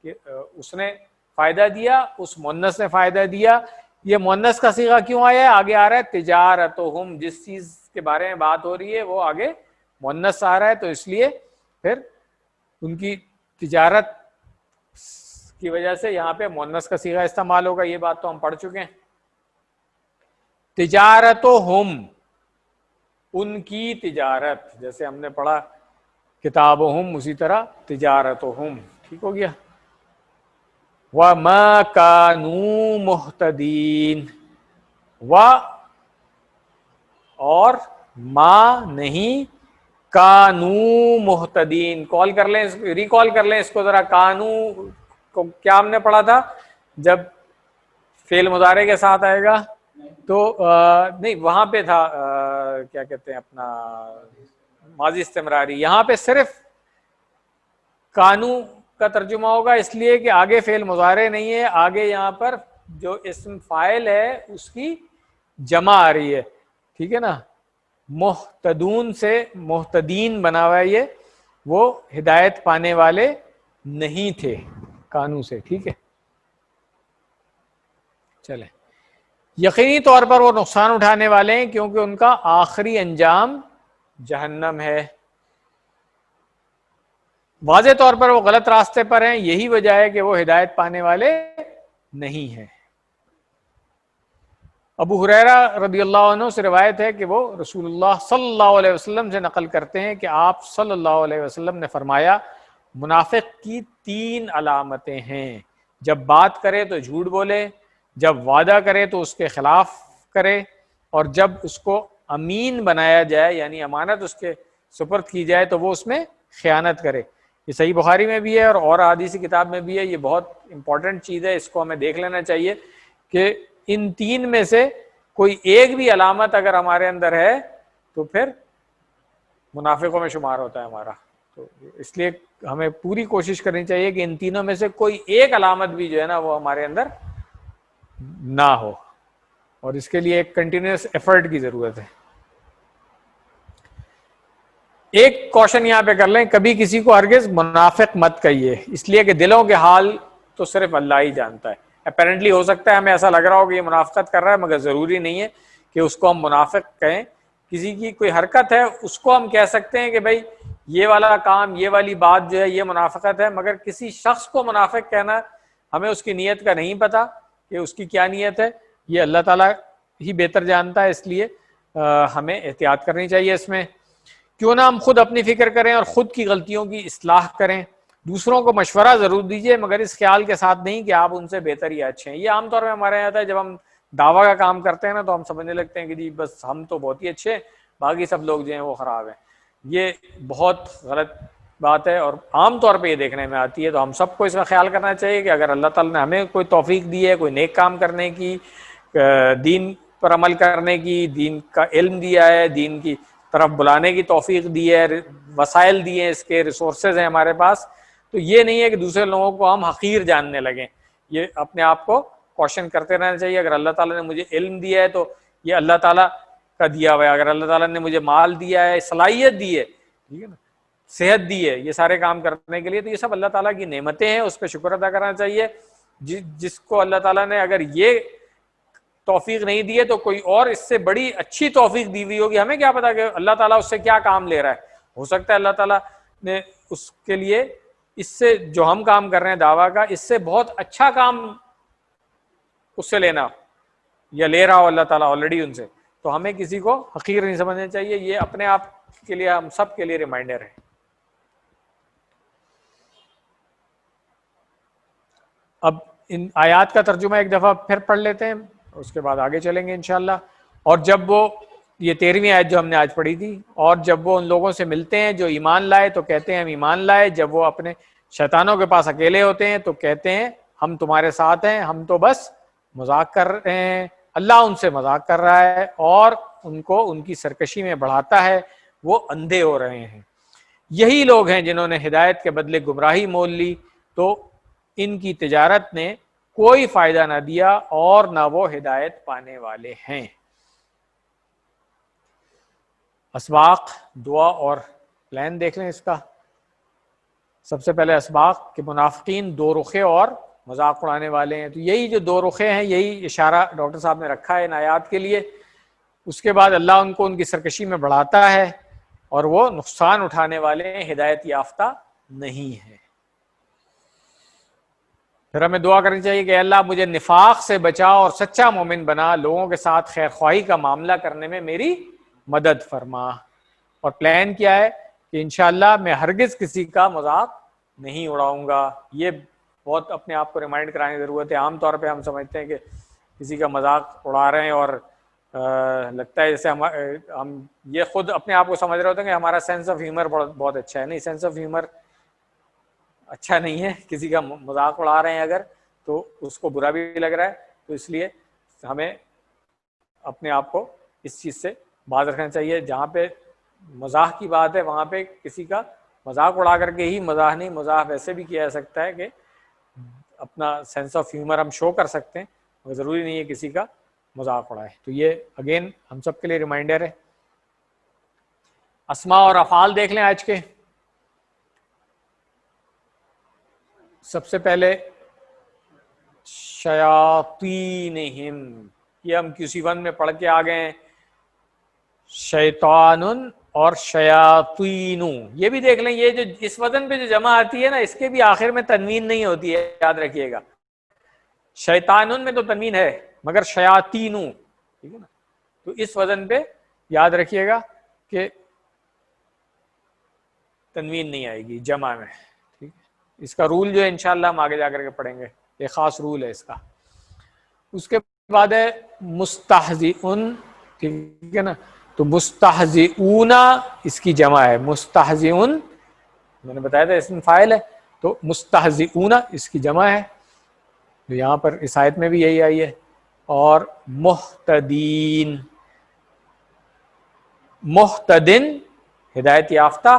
اس نے فائدہ دیا، اس مؤنث نے فائدہ دیا. یہ مؤنث کا صیغہ کیوں آیا ہے؟ آگے آ رہا ہے تجارتہم، جس چیز کے بارے میں بات ہو رہی ہے وہ آگے مؤنث آ رہا ہے، تو اس لیے پھر ان کی تجارت کی وجہ سے یہاں پہ مؤنث کا صیغہ استعمال ہوگا. یہ بات تو ہم پڑھ چکے ہیں. تجارتہم، ان کی تجارت، جیسے ہم نے پڑھا کتابہم، اسی طرح تجارتہم، ٹھیک ہو گیا. وَمَا كَانُوا مُهْتَدِينَ، اور ما نہیں، کانو مہتدین. کال کر لیں، ریکال کر لیں اس کو ذرا. کانو کو کیا ہم نے پڑھا تھا؟ جب فعل مضارع کے ساتھ آئے گا تو نہیں، وہاں پہ تھا کیا کہتے ہیں اپنا ماضی استمراری. یہاں پہ صرف کانو کا ترجمہ ہوگا، اس لیے کہ آگے فعل مضارع نہیں ہے، آگے یہاں پر جو اسم فاعل ہے اس کی جمع آ رہی ہے، ٹھیک ہے نا. محتدون سے محتدین بنا ہوا ہے، یہ وہ ہدایت پانے والے نہیں تھے کانو سے، ٹھیک ہے. چلیں، یقینی طور پر وہ نقصان اٹھانے والے ہیں کیونکہ ان کا آخری انجام جہنم ہے. واضح طور پر وہ غلط راستے پر ہیں، یہی وجہ ہے کہ وہ ہدایت پانے والے نہیں ہیں۔ ابو ہریرہ رضی اللہ عنہ سے روایت ہے کہ وہ رسول اللہ صلی اللہ علیہ وسلم سے نقل کرتے ہیں کہ آپ صلی اللہ علیہ وسلم نے فرمایا منافق کی 3 علامتیں ہیں، جب بات کرے تو جھوٹ بولے، جب وعدہ کرے تو اس کے خلاف کرے، اور جب اس کو امین بنایا جائے یعنی امانت اس کے سپرد کی جائے تو وہ اس میں خیانت کرے۔ یہ صحیح بخاری میں بھی ہے اور حدیثی کتاب میں بھی ہے۔ یہ بہت امپورٹنٹ چیز ہے، اس کو ہمیں دیکھ لینا چاہیے کہ ان 3 میں سے کوئی ایک بھی علامت اگر ہمارے اندر ہے تو پھر منافقوں میں شمار ہوتا ہے ہمارا۔ تو اس لیے ہمیں پوری کوشش کرنی چاہیے کہ ان تینوں میں سے کوئی ایک علامت بھی جو ہے نا وہ ہمارے اندر نہ ہو، اور اس کے لیے ایک کنٹینیوس ایفرٹ کی ضرورت ہے۔ ایک کوشچن یہاں پہ کر لیں، کبھی کسی کو ہرگز منافق مت کہیے، اس لیے کہ دلوں کے حال تو صرف اللہ ہی جانتا ہے۔ اپیرنٹلی ہو سکتا ہے ہمیں ایسا لگ رہا ہو کہ یہ منافقت کر رہا ہے، مگر ضروری نہیں ہے کہ اس کو ہم منافق کہیں۔ کسی کی کوئی حرکت ہے اس کو ہم کہہ سکتے ہیں کہ بھائی یہ والا کام، یہ والی بات جو ہے یہ منافقت ہے، مگر کسی شخص کو منافق کہنا ہمیں اس کی نیت کا نہیں پتا کہ اس کی کیا نیت ہے، یہ اللہ تعالیٰ ہی بہتر جانتا ہے۔ اس لیے ہمیں احتیاط کرنی چاہیے اس میں۔ کیوں نہ ہم خود اپنی فکر کریں اور خود کی غلطیوں کی اصلاح کریں، دوسروں کو مشورہ ضرور دیجیے مگر اس خیال کے ساتھ نہیں کہ آپ ان سے بہتر یا اچھے ہیں۔ یہ عام طور پہ ہمارے یہاں آتا ہے، جب ہم دعویٰ کا کام کرتے ہیں نا تو ہم سمجھنے لگتے ہیں کہ جی بس ہم تو بہت ہی اچھے ہیں، باقی سب لوگ جو ہیں وہ خراب ہیں۔ یہ بہت غلط بات ہے اور عام طور پہ یہ دیکھنے میں آتی ہے۔ تو ہم سب کو اس کا خیال کرنا چاہیے کہ اگر اللہ تعالیٰ نے ہمیں کوئی توفیق دی ہے، کوئی نیک کام کرنے کی، دین پر عمل کرنے کی، دین کا علم دیا ہے، دین کی طرف بلانے کی توفیق دی ہے، وسائل دیے ہیں، اس کے ریسورسز ہیں ہمارے پاس، تو یہ نہیں ہے کہ دوسرے لوگوں کو ہم حقیر جاننے لگیں۔ یہ اپنے آپ کو کوشچن کرتے رہنا چاہیے۔ اگر اللہ تعالیٰ نے مجھے علم دیا ہے تو یہ اللہ تعالیٰ کا دیا ہوا ہے، اگر اللہ تعالیٰ نے مجھے مال دیا ہے، صلاحیت دی ہے، ٹھیک ہے نا، صحت دی ہے یہ سارے کام کرنے کے لیے، تو یہ سب اللہ تعالیٰ کی نعمتیں ہیں، اس پہ شکر ادا کرنا چاہیے۔ جس کو اللہ تعالیٰ نے اگر یہ توفیق نہیں دی ہے تو کوئی اور اس سے بڑی اچھی توفیق دی ہوئی ہوگی، ہمیں کیا پتا کہ اللہ تعالیٰ اس سے کیا کام لے رہا ہے۔ ہو سکتا ہے اللہ تعالیٰ نے اس کے لیے اس سے جو ہم کام کر رہے ہیں دعویٰ کا، اس سے بہت اچھا کام اس سے لینا یا لے رہا ہو اللہ تعالیٰ آلریڈی ان سے، تو ہمیں کسی کو حقیر نہیں سمجھنا چاہیے۔ یہ اپنے آپ کے لیے ہم سب کے لیے ریمائنڈر ہے۔ اب ان آیات کا ترجمہ ایک دفعہ پھر پڑھ لیتے ہیں، اس کے بعد آگے چلیں گے انشاءاللہ۔ اور جب وہ، یہ 13ویں آیت جو ہم نے آج پڑھی تھی، اور جب وہ ان لوگوں سے ملتے ہیں جو ایمان لائے تو کہتے ہیں ہم ایمان لائے، جب وہ اپنے شیطانوں کے پاس اکیلے ہوتے ہیں تو کہتے ہیں ہم تمہارے ساتھ ہیں، ہم تو بس مذاق کر رہے ہیں۔ اللہ ان سے مذاق کر رہا ہے اور ان کو ان کی سرکشی میں بڑھاتا ہے، وہ اندھے ہو رہے ہیں۔ یہی لوگ ہیں جنہوں نے ہدایت کے بدلے گمراہی مول لی، تو ان کی تجارت نے کوئی فائدہ نہ دیا اور نہ وہ ہدایت پانے والے ہیں۔ اسباق، دعا اور پلان دیکھ لیں اس کا۔ سب سے پہلے اسباق کہ منافقین 2 رخے اور مذاق اڑانے والے ہیں، تو یہی جو 2 رخے ہیں، یہی اشارہ ڈاکٹر صاحب نے رکھا ہے ان آیات کے لیے۔ اس کے بعد اللہ ان کو ان کی سرکشی میں بڑھاتا ہے اور وہ نقصان اٹھانے والے ہیں، ہدایت یافتہ نہیں ہے۔ پھر ہمیں دعا کرنی چاہیے کہ اللہ مجھے نفاق سے بچا اور سچا مومن بنا، لوگوں کے ساتھ خیر خواہی کا معاملہ کرنے میں میری مدد فرما۔ اور پلان کیا ہے کہ انشاءاللہ میں ہرگز کسی کا مذاق نہیں اڑاؤں گا۔ یہ بہت اپنے آپ کو ریمائنڈ کرانے کی ضرورت ہے۔ عام طور پہ ہم سمجھتے ہیں کہ کسی کا مذاق اڑا رہے ہیں اور لگتا ہے جیسے ہم یہ خود اپنے آپ کو سمجھ رہے ہوتے ہیں کہ ہمارا سینس آف ہیومر بہت اچھا ہے۔ نہیں، سینس آف ہیومر اچھا نہیں ہے۔ کسی کا مذاق اڑا رہے ہیں اگر تو اس کو برا بھی لگ رہا ہے، تو اس لیے ہمیں اپنے آپ کو اس چیز سے باز رکھنا چاہیے۔ جہاں پہ مزاح کی بات ہے وہاں پہ کسی کا مذاق اڑا کر کے ہی مزاح نہیں، مزاح ویسے بھی کیا جا سکتا ہے کہ اپنا سینس آف ہیومر ہم شو کر سکتے ہیں، مگر ضروری نہیں ہے کسی کا مذاق اڑائے۔ تو یہ اگین ہم سب کے لیے ریمائنڈر ہے۔ اسماء اور افعال دیکھ لیں آج کے۔ سب سے پہلے شیاطینہم، یہ ہم QC1 میں پڑھ کے آ گئے ہیں، شیطان اور شیاطین. یہ بھی دیکھ لیں یہ جو اس وزن پہ جو جمع آتی ہے نا اس کے بھی آخر میں تنوین نہیں ہوتی ہے, یاد رکھیے گا. شیطانن میں تو تنوین ہے مگر شیاطین, ٹھیک ہے نا, تو اس وزن پہ یاد رکھیے گا کہ تنوین نہیں آئے گی جمع میں. ٹھیک ہے, اس کا رول جو ہے انشاءاللہ ہم آگے جا کر کے پڑھیں گے, ایک خاص رول ہے اس کا. اس کے بعد ہے مستہزئن, ٹھیک ہے نا, تو مستہزئون اس کی جمع ہے, مستہزئن میں نے بتایا تھا اسم فاعل ہے, تو مستہزئون اس کی جمع ہے, تو یہاں پر اس آیت میں بھی یہی آئی ہے. اور محتدین, محتدن ہدایت یافتہ,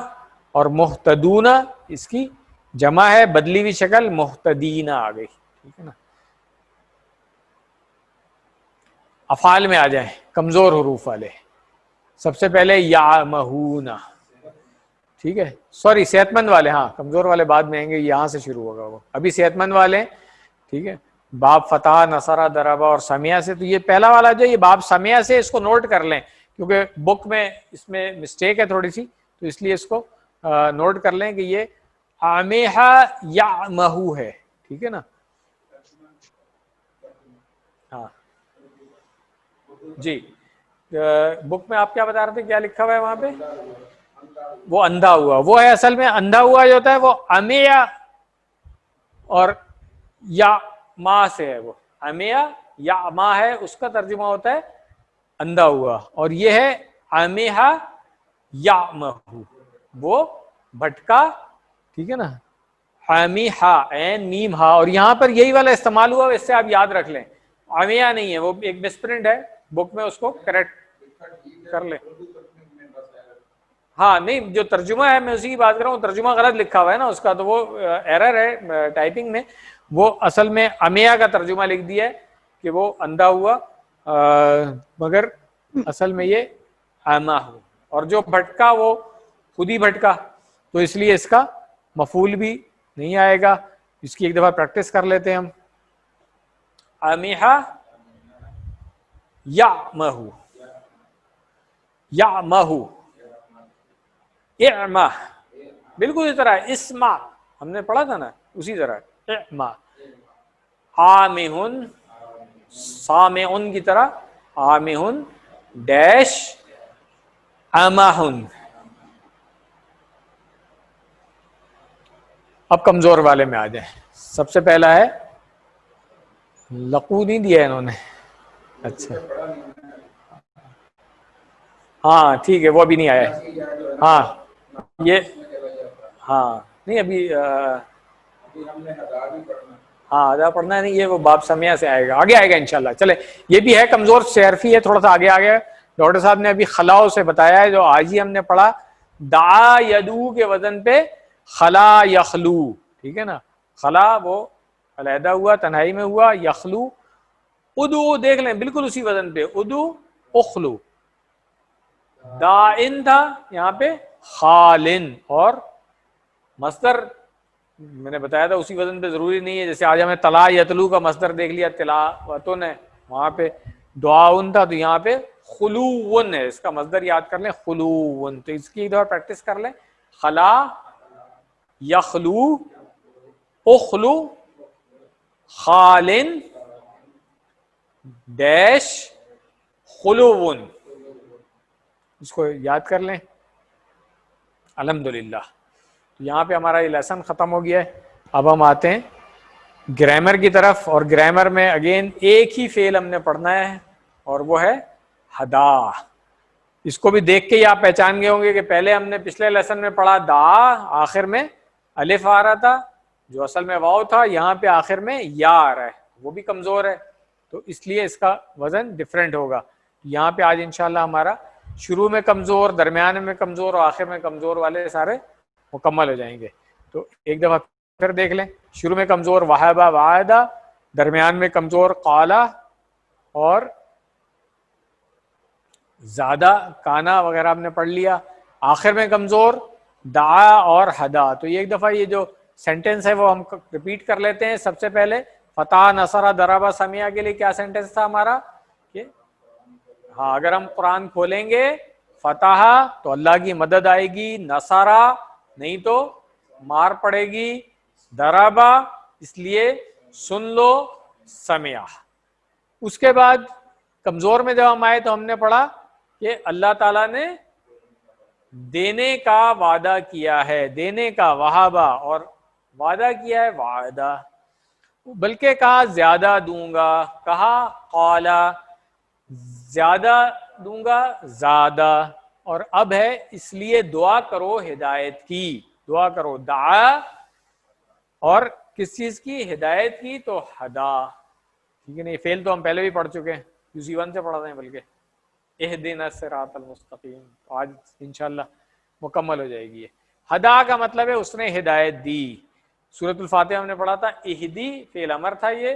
اور محتدون اس کی جمع ہے, بدلی ہوئی شکل محتدین آ گئی. ٹھیک ہے نا. افعال میں آ جائیں کمزور حروف والے. سب سے پہلے یعمہون, ٹھیک ہے, سوری صحت مند والے, ہاں کمزور والے بعد میں آئیں گے, یہاں سے شروع ہوگا وہ, ابھی صحت مند والے. ٹھیک ہے, باب فتح نصرہ ضربہ اور سمیہ سے, تو یہ پہلا والا جو یہ باب سمیہ سے, اس کو نوٹ کر لیں کیونکہ بک میں اس میں مسٹیک ہے تھوڑی سی, تو اس لیے اس کو نوٹ کر لیں کہ یہ عامہ یعمہو ہے. ٹھیک ہے نا. ہاں جی, بک میں آپ کیا بتا رہے تھے, کیا لکھا ہوا ہے وہاں پہ؟ وہ اندھا ہوا, وہ ہے اصل میں اندھا ہوا جو ہوتا ہے وہ امیہ اور یا ما سے ہے, وہ امیہ یا ما ہے, اس کا ترجمہ ہوتا ہے اندھا ہوا, اور یہ ہے امیہ یعمہو, وہ بھٹکا. ٹھیک ہے نا, امیہ عین میم ہا, اور یہاں پر یہی والا استعمال ہوا, اس سے آپ یاد رکھ لیں. امیہ نہیں ہے, وہ ایک مسپرنٹ ہے بک میں, اس کو کریکٹ کر لیں. ہاں نہیں, جو ترجمہ ہے میں اسی کی بات کر رہا ہوں, ترجمہ غلط لکھا ہوا ہے نا اس کا, تو وہ ایرر ہے ٹائپنگ میں. وہ اصل میں امیہ کا ترجمہ لکھ دیا ہے کہ وہ اندھا ہوا, مگر اصل میں یہ اعمہ ہو, اور جو بھٹکا وہ خود ہی بھٹکا, تو اس لیے اس کا مفعول بھی نہیں آئے گا. اس کی ایک دفعہ پریکٹس کر لیتے ہیں ہم. امیہ یعمہو, یعمہو, اعمہ بالکل اس طرح, اسمع ہم نے پڑھا تھا نا اسی طرح, اعمہ. عامہن, سامعن کی طرح, عامہن ڈیش امہن. اب کمزور والے میں آ جائیں. سب سے پہلا ہے, لقو نہیں دیا انہوں نے, اچھا ہاں ٹھیک ہے, وہ ابھی نہیں آیا. ہاں یہ, ہاں نہیں ابھی, ہاں ادا پڑھنا ہے نہیں, یہ وہ باب سمیہ سے آئے گا, آگے آئے گا انشاءاللہ. چلے یہ بھی ہے کمزور صرفی ہے, تھوڑا سا آگے آگے. ڈاکٹر صاحب نے ابھی خلاؤ سے بتایا ہے, جو آج ہی ہم نے پڑھا دعا یدو کے وزن پہ خلا یخلو. ٹھیک ہے نا, خلا وہ علیحدہ ہوا, تنہائی میں ہوا, یخلو. ادو دیکھ لیں بالکل اسی وزن پہ, ادو اخلو. دائن تھا یہاں پہ خالن, اور مصدر میں نے بتایا تھا اسی وزن پہ ضروری نہیں ہے, جیسے آج ہمیں طلا یتلو کا مصدر دیکھ لیا, تلاوتن ہے, وہاں پہ دعاؤن تھا, تو یہاں پہ خلوون ہے, اس کا مصدر یاد کر لیں خلوون. تو اس کی ایک دفعہ پریکٹس کر لیں, خلا یخلو اخلو خالن ڈیش خلوون, اس کو یاد کر لیں. الحمدللہ. یہاں پہ ہمارا یہ لیسن ختم ہو گیا ہے. اب ہم آتے ہیں گرامر کی طرف, اور گرامر میں اگین ایک ہی فعل ہم نے پڑھنا ہے, اور وہ ہے ہدا. اس کو بھی دیکھ کے ہی آپ پہچان گئے ہوں گے کہ پہلے ہم نے پچھلے لیسن میں پڑھا دا, آخر میں الف آ رہا تھا جو اصل میں واو تھا, یہاں پہ آخر میں یا آ رہا ہے, وہ بھی کمزور ہے, تو اس لیے اس کا وزن ڈفرینٹ ہوگا. یہاں پہ آج انشاءاللہ ہمارا شروع میں کمزور, درمیان میں کمزور, اور آخر میں کمزور والے سارے مکمل ہو جائیں گے. تو ایک دفعہ پھر دیکھ لیں. شروع میں کمزور وہابا وعدہ, درمیان میں کمزور قالا, اور زیادہ کانا وغیرہ ہم نے پڑھ لیا. آخر میں کمزور دعا اور ہدا. تو ایک دفعہ یہ جو سینٹنس ہے وہ ہم ریپیٹ کر لیتے ہیں. سب سے پہلے فتح نصرہ ضربہ سمیہ کے لیے کیا سینٹنس تھا ہمارا کہ ہاں, اگر ہم قرآن کھولیں گے فتح تو اللہ کی مدد آئے گی، نصرہ نہیں تو مار پڑے گی، ضربا اس لیے سن لو، سمعہ۔ اس کے بعد کمزور میں جب ہم آئے تو ہم نے پڑھا کہ اللہ تعالیٰ نے دینے کا وعدہ کیا ہے، دینے کا وہابا، اور وعدہ کیا ہے وعدہ، بلکہ کہا زیادہ دوں گا، کہا قالا زیادہ دوں گا، زیادہ، اور اب ہے اس لیے دعا کرو ہدایت کی، دعا کرو، دعا اور کس چیز کی؟ ہدایت کی، تو ہدا، ٹھیک ہے نا؟ یہ فعل تو ہم پہلے بھی پڑھ چکے ہیں، یوسی 1 سے پڑھا تھا بلکہ اہدنا الصراط المستقیم، آج انشاءاللہ مکمل ہو جائے گی۔ ہدا کا مطلب ہے اس نے ہدایت دی۔ سورۃ الفاتحہ ہم نے پڑھا تھا، اہدی فعل امر تھا یہ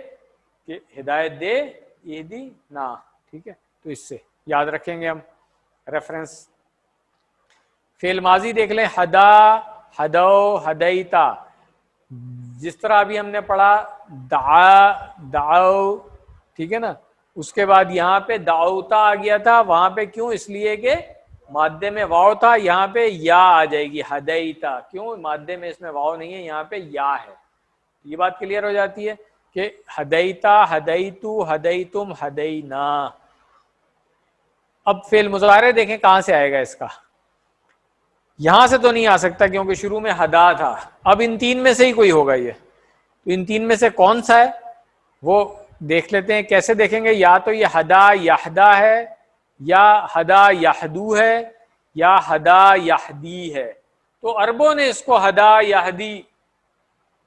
کہ ہدایت دے، اہدی نا، ٹھیک ہے؟ تو اس سے یاد رکھیں گے ہم ریفرنس۔ فعل ماضی دیکھ لیں، ہدا، ہدو، ہدیتا، جس طرح ابھی ہم نے پڑھا دعا، دعو، ٹھیک ہے نا؟ اس کے بعد یہاں پہ دعوتا آ گیا تھا، وہاں پہ کیوں؟ اس لیے کہ مادے میں واو تھا، یہاں پہ یا آ جائے گی، ہدیتا، کیوں؟ مادے میں اس میں واو نہیں ہے، یہاں پہ یا ہے۔ یہ بات کلیئر ہو جاتی ہے کہ ہدیتا، ہدیتو، ہدیتم، ہدینا۔ اب فعل مضارع دیکھیں کہاں سے آئے گا اس کا، یہاں سے تو نہیں آ سکتا کیونکہ شروع میں ہدا تھا، اب ان تین میں سے ہی کوئی ہوگا یہ، تو ان تین میں سے کون سا ہے وہ دیکھ لیتے ہیں۔ کیسے دیکھیں گے؟ یا تو یہ ہدا یہدا ہے، یا ہدا یہدو ہے، یا ہدا یہدی ہے۔ تو عربوں نے اس کو ہدا یہدی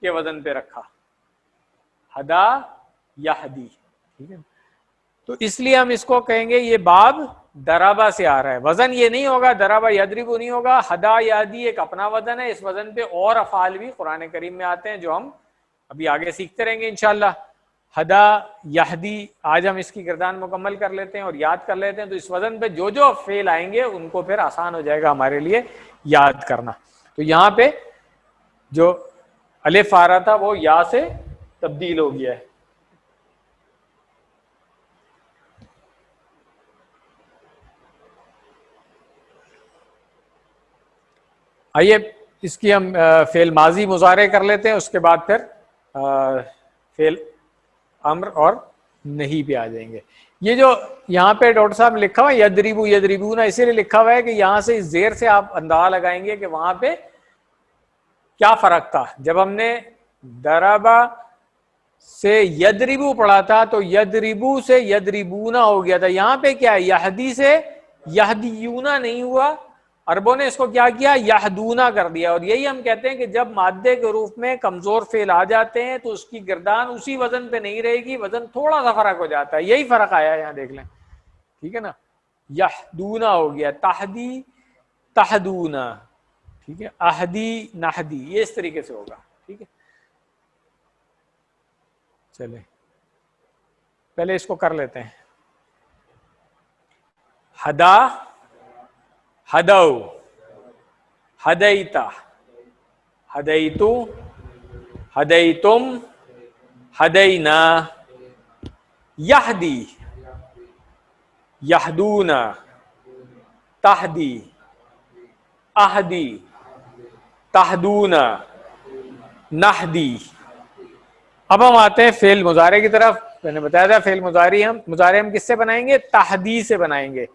کے وزن پہ رکھا، ہدا یہدی، ٹھیک ہے؟ تو اس لیے ہم اس کو کہیں گے یہ باب درابا سے آ رہا ہے، وزن یہ نہیں ہوگا، درابا یدربو نہیں ہوگا، ہدا یہدی ایک اپنا وزن ہے، اس وزن پہ اور افعال بھی قرآن کریم میں آتے ہیں جو ہم ابھی آگے سیکھتے رہیں گے انشاءاللہ۔ ہدا یہدی، آج ہم اس کی گردان مکمل کر لیتے ہیں اور یاد کر لیتے ہیں، تو اس وزن پہ جو جو فعل آئیں گے ان کو پھر آسان ہو جائے گا ہمارے لیے یاد کرنا۔ تو یہاں پہ جو الف آ رہا تھا وہ یا سے تبدیل ہو گیا ہے۔ آئیے اس کی ہم فعل ماضی مضارع کر لیتے ہیں، اس کے بعد پھر فعل امر اور نہیں پہ آ جائیں گے۔ یہ جو یہاں پہ ڈاکٹر صاحب لکھا ہوا ہے یدریبو یدریبونا، اسی لیے لکھا ہوا ہے کہ یہاں سے اس زیر سے آپ اندازہ لگائیں گے کہ وہاں پہ کیا فرق تھا۔ جب ہم نے دربا سے یدریبو پڑھا تھا تو یدریبو سے یدریبونا ہو گیا تھا، یہاں پہ کیا ہے؟ یہدی سے یہدیونا نہیں ہوا، عربوں نے اس کو کیا کیا؟ یہدونا کر دیا۔ اور یہی ہم کہتے ہیں کہ جب مادے کے روپ میں کمزور فعل آ جاتے ہیں تو اس کی گردان اسی وزن پہ نہیں رہے گی، وزن تھوڑا سا فرق ہو جاتا ہے، یہی فرق آیا ہے یہاں دیکھ لیں، ٹھیک ہے نا؟ یہدونا ہو گیا، تہدی تہدونا، ٹھیک ہے؟ اہدی نہدی، یہ اس طریقے سے ہوگا، ٹھیک ہے؟ چلیں پہلے اس کو کر لیتے ہیں۔ ہدا، ہدو، ہدیتا، ہدیتو، ہدیتم، ہدینا، یہدی، یہدونا، تہدی، اہدی، تہدونا، نہدی۔ اب ہم آتے ہیں فعل مضارع کی طرف۔ میں نے بتایا تھا فعل مضارع ہم کس سے بنائیں گے؟ تہدی سے بنائیں گے،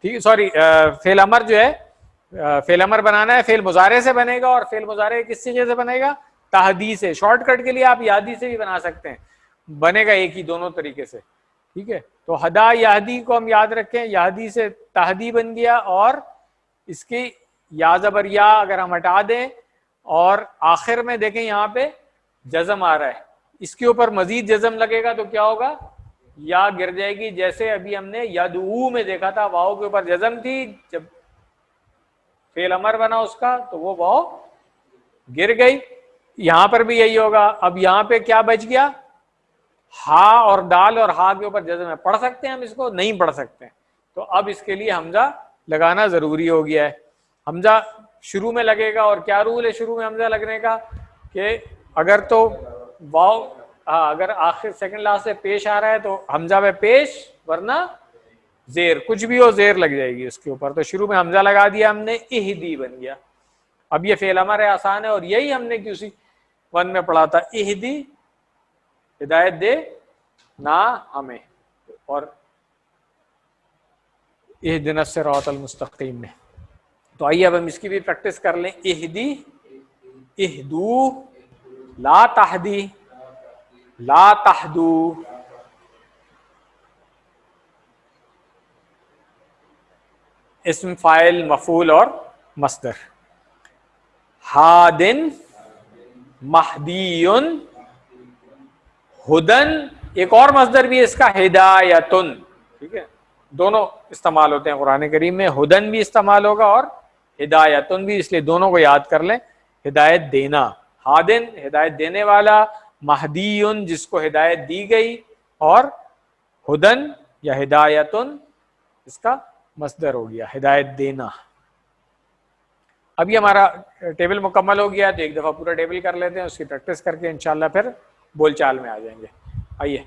ٹھیک ہے؟ سوری، فعل امر جو ہے، فعل امر بنانا ہے فعل مضارع سے بنے گا، اور فعل مضارع کس صیغے سے بنے گا؟ تہدی سے۔ شارٹ کٹ کے لیے آپ یادی سے بھی بنا سکتے ہیں، بنے گا ایک ہی، دونوں طریقے سے، ٹھیک ہے؟ تو ہدا یہدی کو ہم یاد رکھیں، یہدی سے تہدی بن گیا، اور اس کی یا زبر یا اگر ہم ہٹا دیں اور آخر میں دیکھیں یہاں پہ جزم آ رہا ہے، اس کے اوپر مزید جزم لگے گا تو کیا ہوگا؟ یا گر جائے گی، جیسے ابھی ہم نے یدعو میں دیکھا تھا، واؤ کے اوپر جزم تھی، جب فعل امر بنا اس کا تو وہ واؤ گر گئی۔ یہاں پر بھی یہی ہوگا۔ اب یہاں پہ کیا بچ گیا؟ ہا اور دال، اور ہا کے اوپر جزم ہے، پڑھ سکتے ہیں ہم اس کو؟ نہیں پڑھ سکتے، تو اب اس کے لیے حمزہ لگانا ضروری ہو گیا ہے۔ حمزہ شروع میں لگے گا، اور کیا رول ہے شروع میں حمزہ لگنے کا؟ کہ اگر تو واؤ، اگر آخر سیکنڈ لاسٹ سے پیش آ رہا ہے تو حمزہ میں پیش، ورنہ زیر کچھ بھی ہو زیر لگ جائے گی اس کے اوپر. تو شروع میں حمزہ لگا دیا ہم نے, اہدی بن گیا. اب یہ فعل امر ہے, آسان ہے, اور یہی ہم نے کسی ون میں پڑھا تھا, اہدی ہدایت دے نہ ہمیں, اور اہدنا الصراط المستقیم میں. تو آئیے اب ہم اس کی بھی پریکٹس کر لیں. اہدی, اہدو, لا تہدی, لا تہدو. اسم فاعل مفعول اور مصدر. ہادن, مہدیٌ, ہدن. ایک اور مصدر بھی ہے اس کا, ہدایتن. ٹھیک ہے, دونوں استعمال ہوتے ہیں قرآن کریم میں. ہدن بھی استعمال ہوگا اور ہدایتن بھی, اس لیے دونوں کو یاد کر لیں. ہدایت دینا, ہادن ہدایت دینے والا, مہدیٌ جس کو ہدایت دی گئی, اور ہدن یا ہدایتن اس کا مصدر ہو گیا, ہدایت دینا. اب یہ ہمارا ٹیبل مکمل ہو گیا, تو ایک دفعہ پورا ٹیبل کر لیتے ہیں, اس کی پریکٹس کر کے انشاءاللہ پھر بول چال میں آ جائیں گے. آئیے.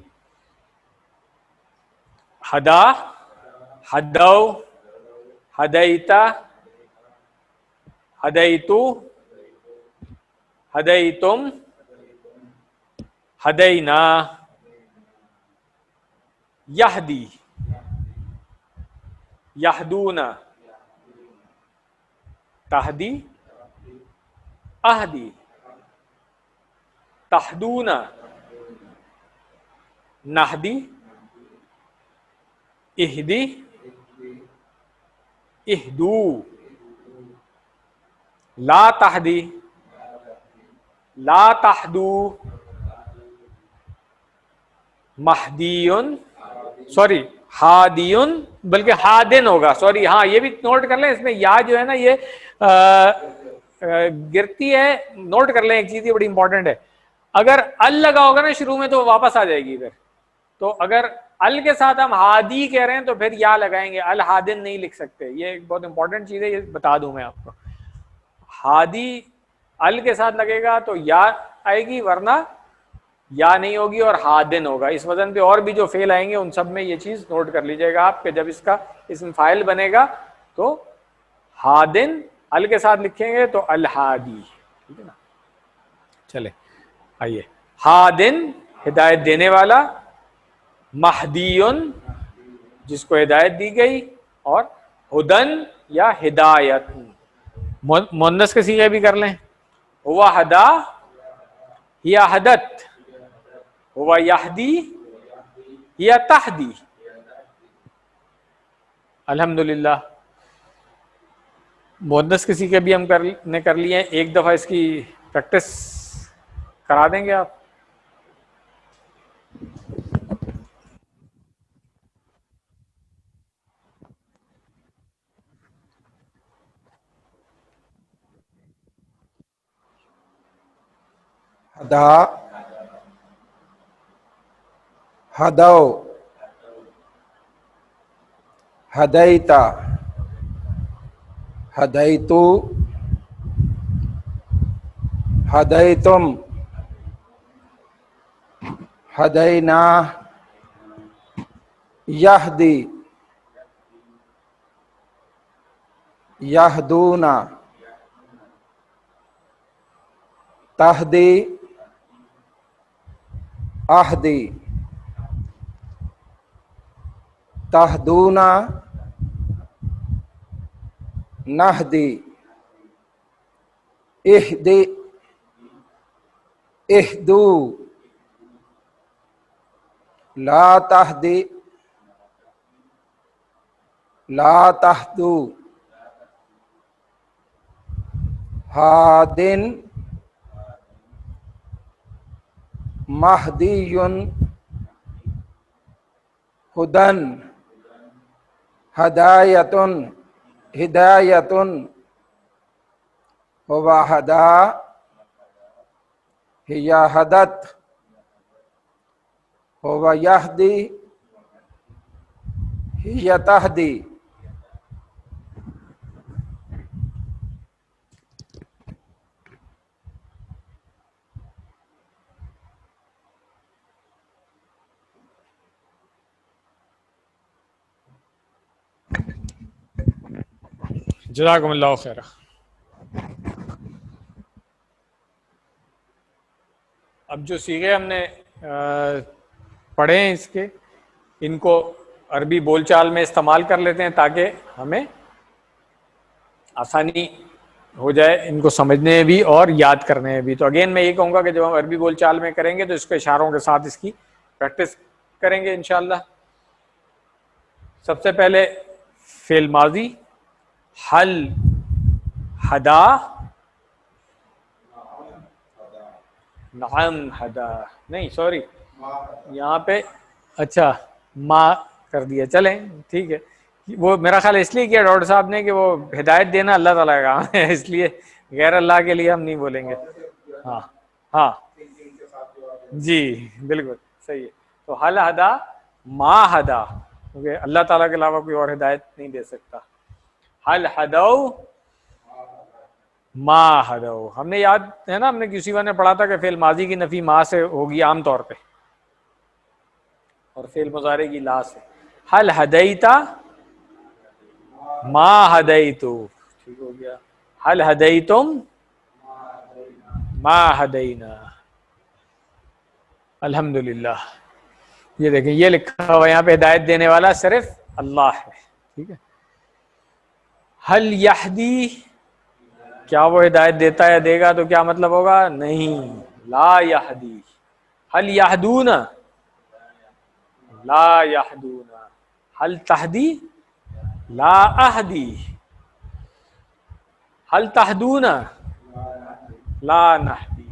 ہدا, ہدو, ہدیتا, ہدیتو, ہدیتم, ہدینا, یہدی, یہدونا, تہدی, اہدی, تہدونا, نہدی, اہدی, اہدو, لا تہدی, لا تہدو, مہدیٌ, سوری ہادیٌ, بلکہ ہادن ہوگا, سوری. ہاں یہ بھی نوٹ کر لیں, اس میں یا جو ہے نا یہ گرتی ہے. نوٹ کر لیں ایک چیز, یہ بڑی امپورٹنٹ ہے. اگر ال لگا ہوگا نا شروع میں تو واپس آ جائے گی پھر. تو اگر ال کے ساتھ ہم ہادی کہہ رہے ہیں تو پھر یا لگائیں گے, الہادن نہیں لکھ سکتے. یہ ایک بہت امپورٹنٹ چیز ہے, یہ بتا دوں میں آپ کو. ہادی ال کے ساتھ لگے گا تو یا آئے گی, ورنہ یا نہیں ہوگی اور ہادن ہوگا. اس وزن پہ اور بھی جو فعل آئیں گے ان سب میں یہ چیز نوٹ کر لیجئے گا آپ, کہ جب اس کا اسم فاعل بنے گا تو ہادن ال کے ساتھ لکھیں گے تو الہادی. ٹھیک ہے نا. چلے آئیے. ہادن ہدایت دینے والا, مہدیٌ جس کو ہدایت دی گئی, اور ہدن یا ہدایت. مؤنث کے صیغے بھی کر لیں. ہوا ہدا, یا ہدت, ہوا یہدی, یا تہدی. الحمدللہ مؤنث کے صیغے بھی ہم کر لیے ہیں. ایک دفعہ اس کی پریکٹس کرا دیں گے آپ. ہدا, ہدو, ہدیتا, ہدیتو, ہدیتم, ہدینا, یہدی, یہدونا, تہدی, اہدی, تہدونا, نہدی, اہدی, اہدو, لا تہدی, لا تہدو, ہادن, مہدیٌ, ہدن, ہدایتن, ہدایتن, ہوا ہدا, ہی ہدت, ہوا یہدی, ہی تہدی. جزاکم اللہ خیر. اب جو سیغے ہم نے پڑھے ہیں اس کے، ان کو عربی بول چال میں استعمال کر لیتے ہیں تاکہ ہمیں آسانی ہو جائے ان کو سمجھنے میں بھی اور یاد کرنے میں بھی. تو اگین میں یہ کہوں گا کہ جب ہم عربی بول چال میں کریں گے تو اس کو اشاروں کے ساتھ اس کی پریکٹس کریں گے انشاءاللہ. سب سے پہلے فعل ماضی، حل ہدا، نعم ہدا، نہیں سوری یہاں پہ اچھا ما کر دیا. چلیں ٹھیک ہے، وہ میرا خیال اس لیے کیا ڈاکٹر صاحب نے کہ وہ ہدایت دینا اللہ تعالیٰ کا کام ہے، اس لیے غیر اللہ کے لیے ہم نہیں بولیں گے. ہاں ہاں جی بالکل صحیح ہے. تو حل ہدا ما ہدا، کیونکہ اللہ تعالیٰ کے علاوہ کوئی اور ہدایت نہیں دے سکتا. حل ہدو ما ہدو. ہم نے یاد ہے نا، ہم نے کسی بار نے پڑھا تھا کہ فعل ماضی کی نفی ما سے ہوگی عام طور پہ، اور فعل مضارع کی لا سے. حل ہدیتا ما ہدیتو، ٹھیک ہو گیا. حل ہدیتم ما ہدینا. الحمدللہ. یہ دیکھیں یہ لکھا ہوا یہاں پہ ہدایت دینے والا صرف اللہ ہے. ٹھیک ہے. حل یہدی، کیا وہ ہدایت دیتا ہے دے گا؟ تو کیا مطلب ہوگا؟ نہیں، لا یہدی. حل یہدون، لا یہدون. حل تہدی، لا اہدی. حل تہدون، لا نہدی.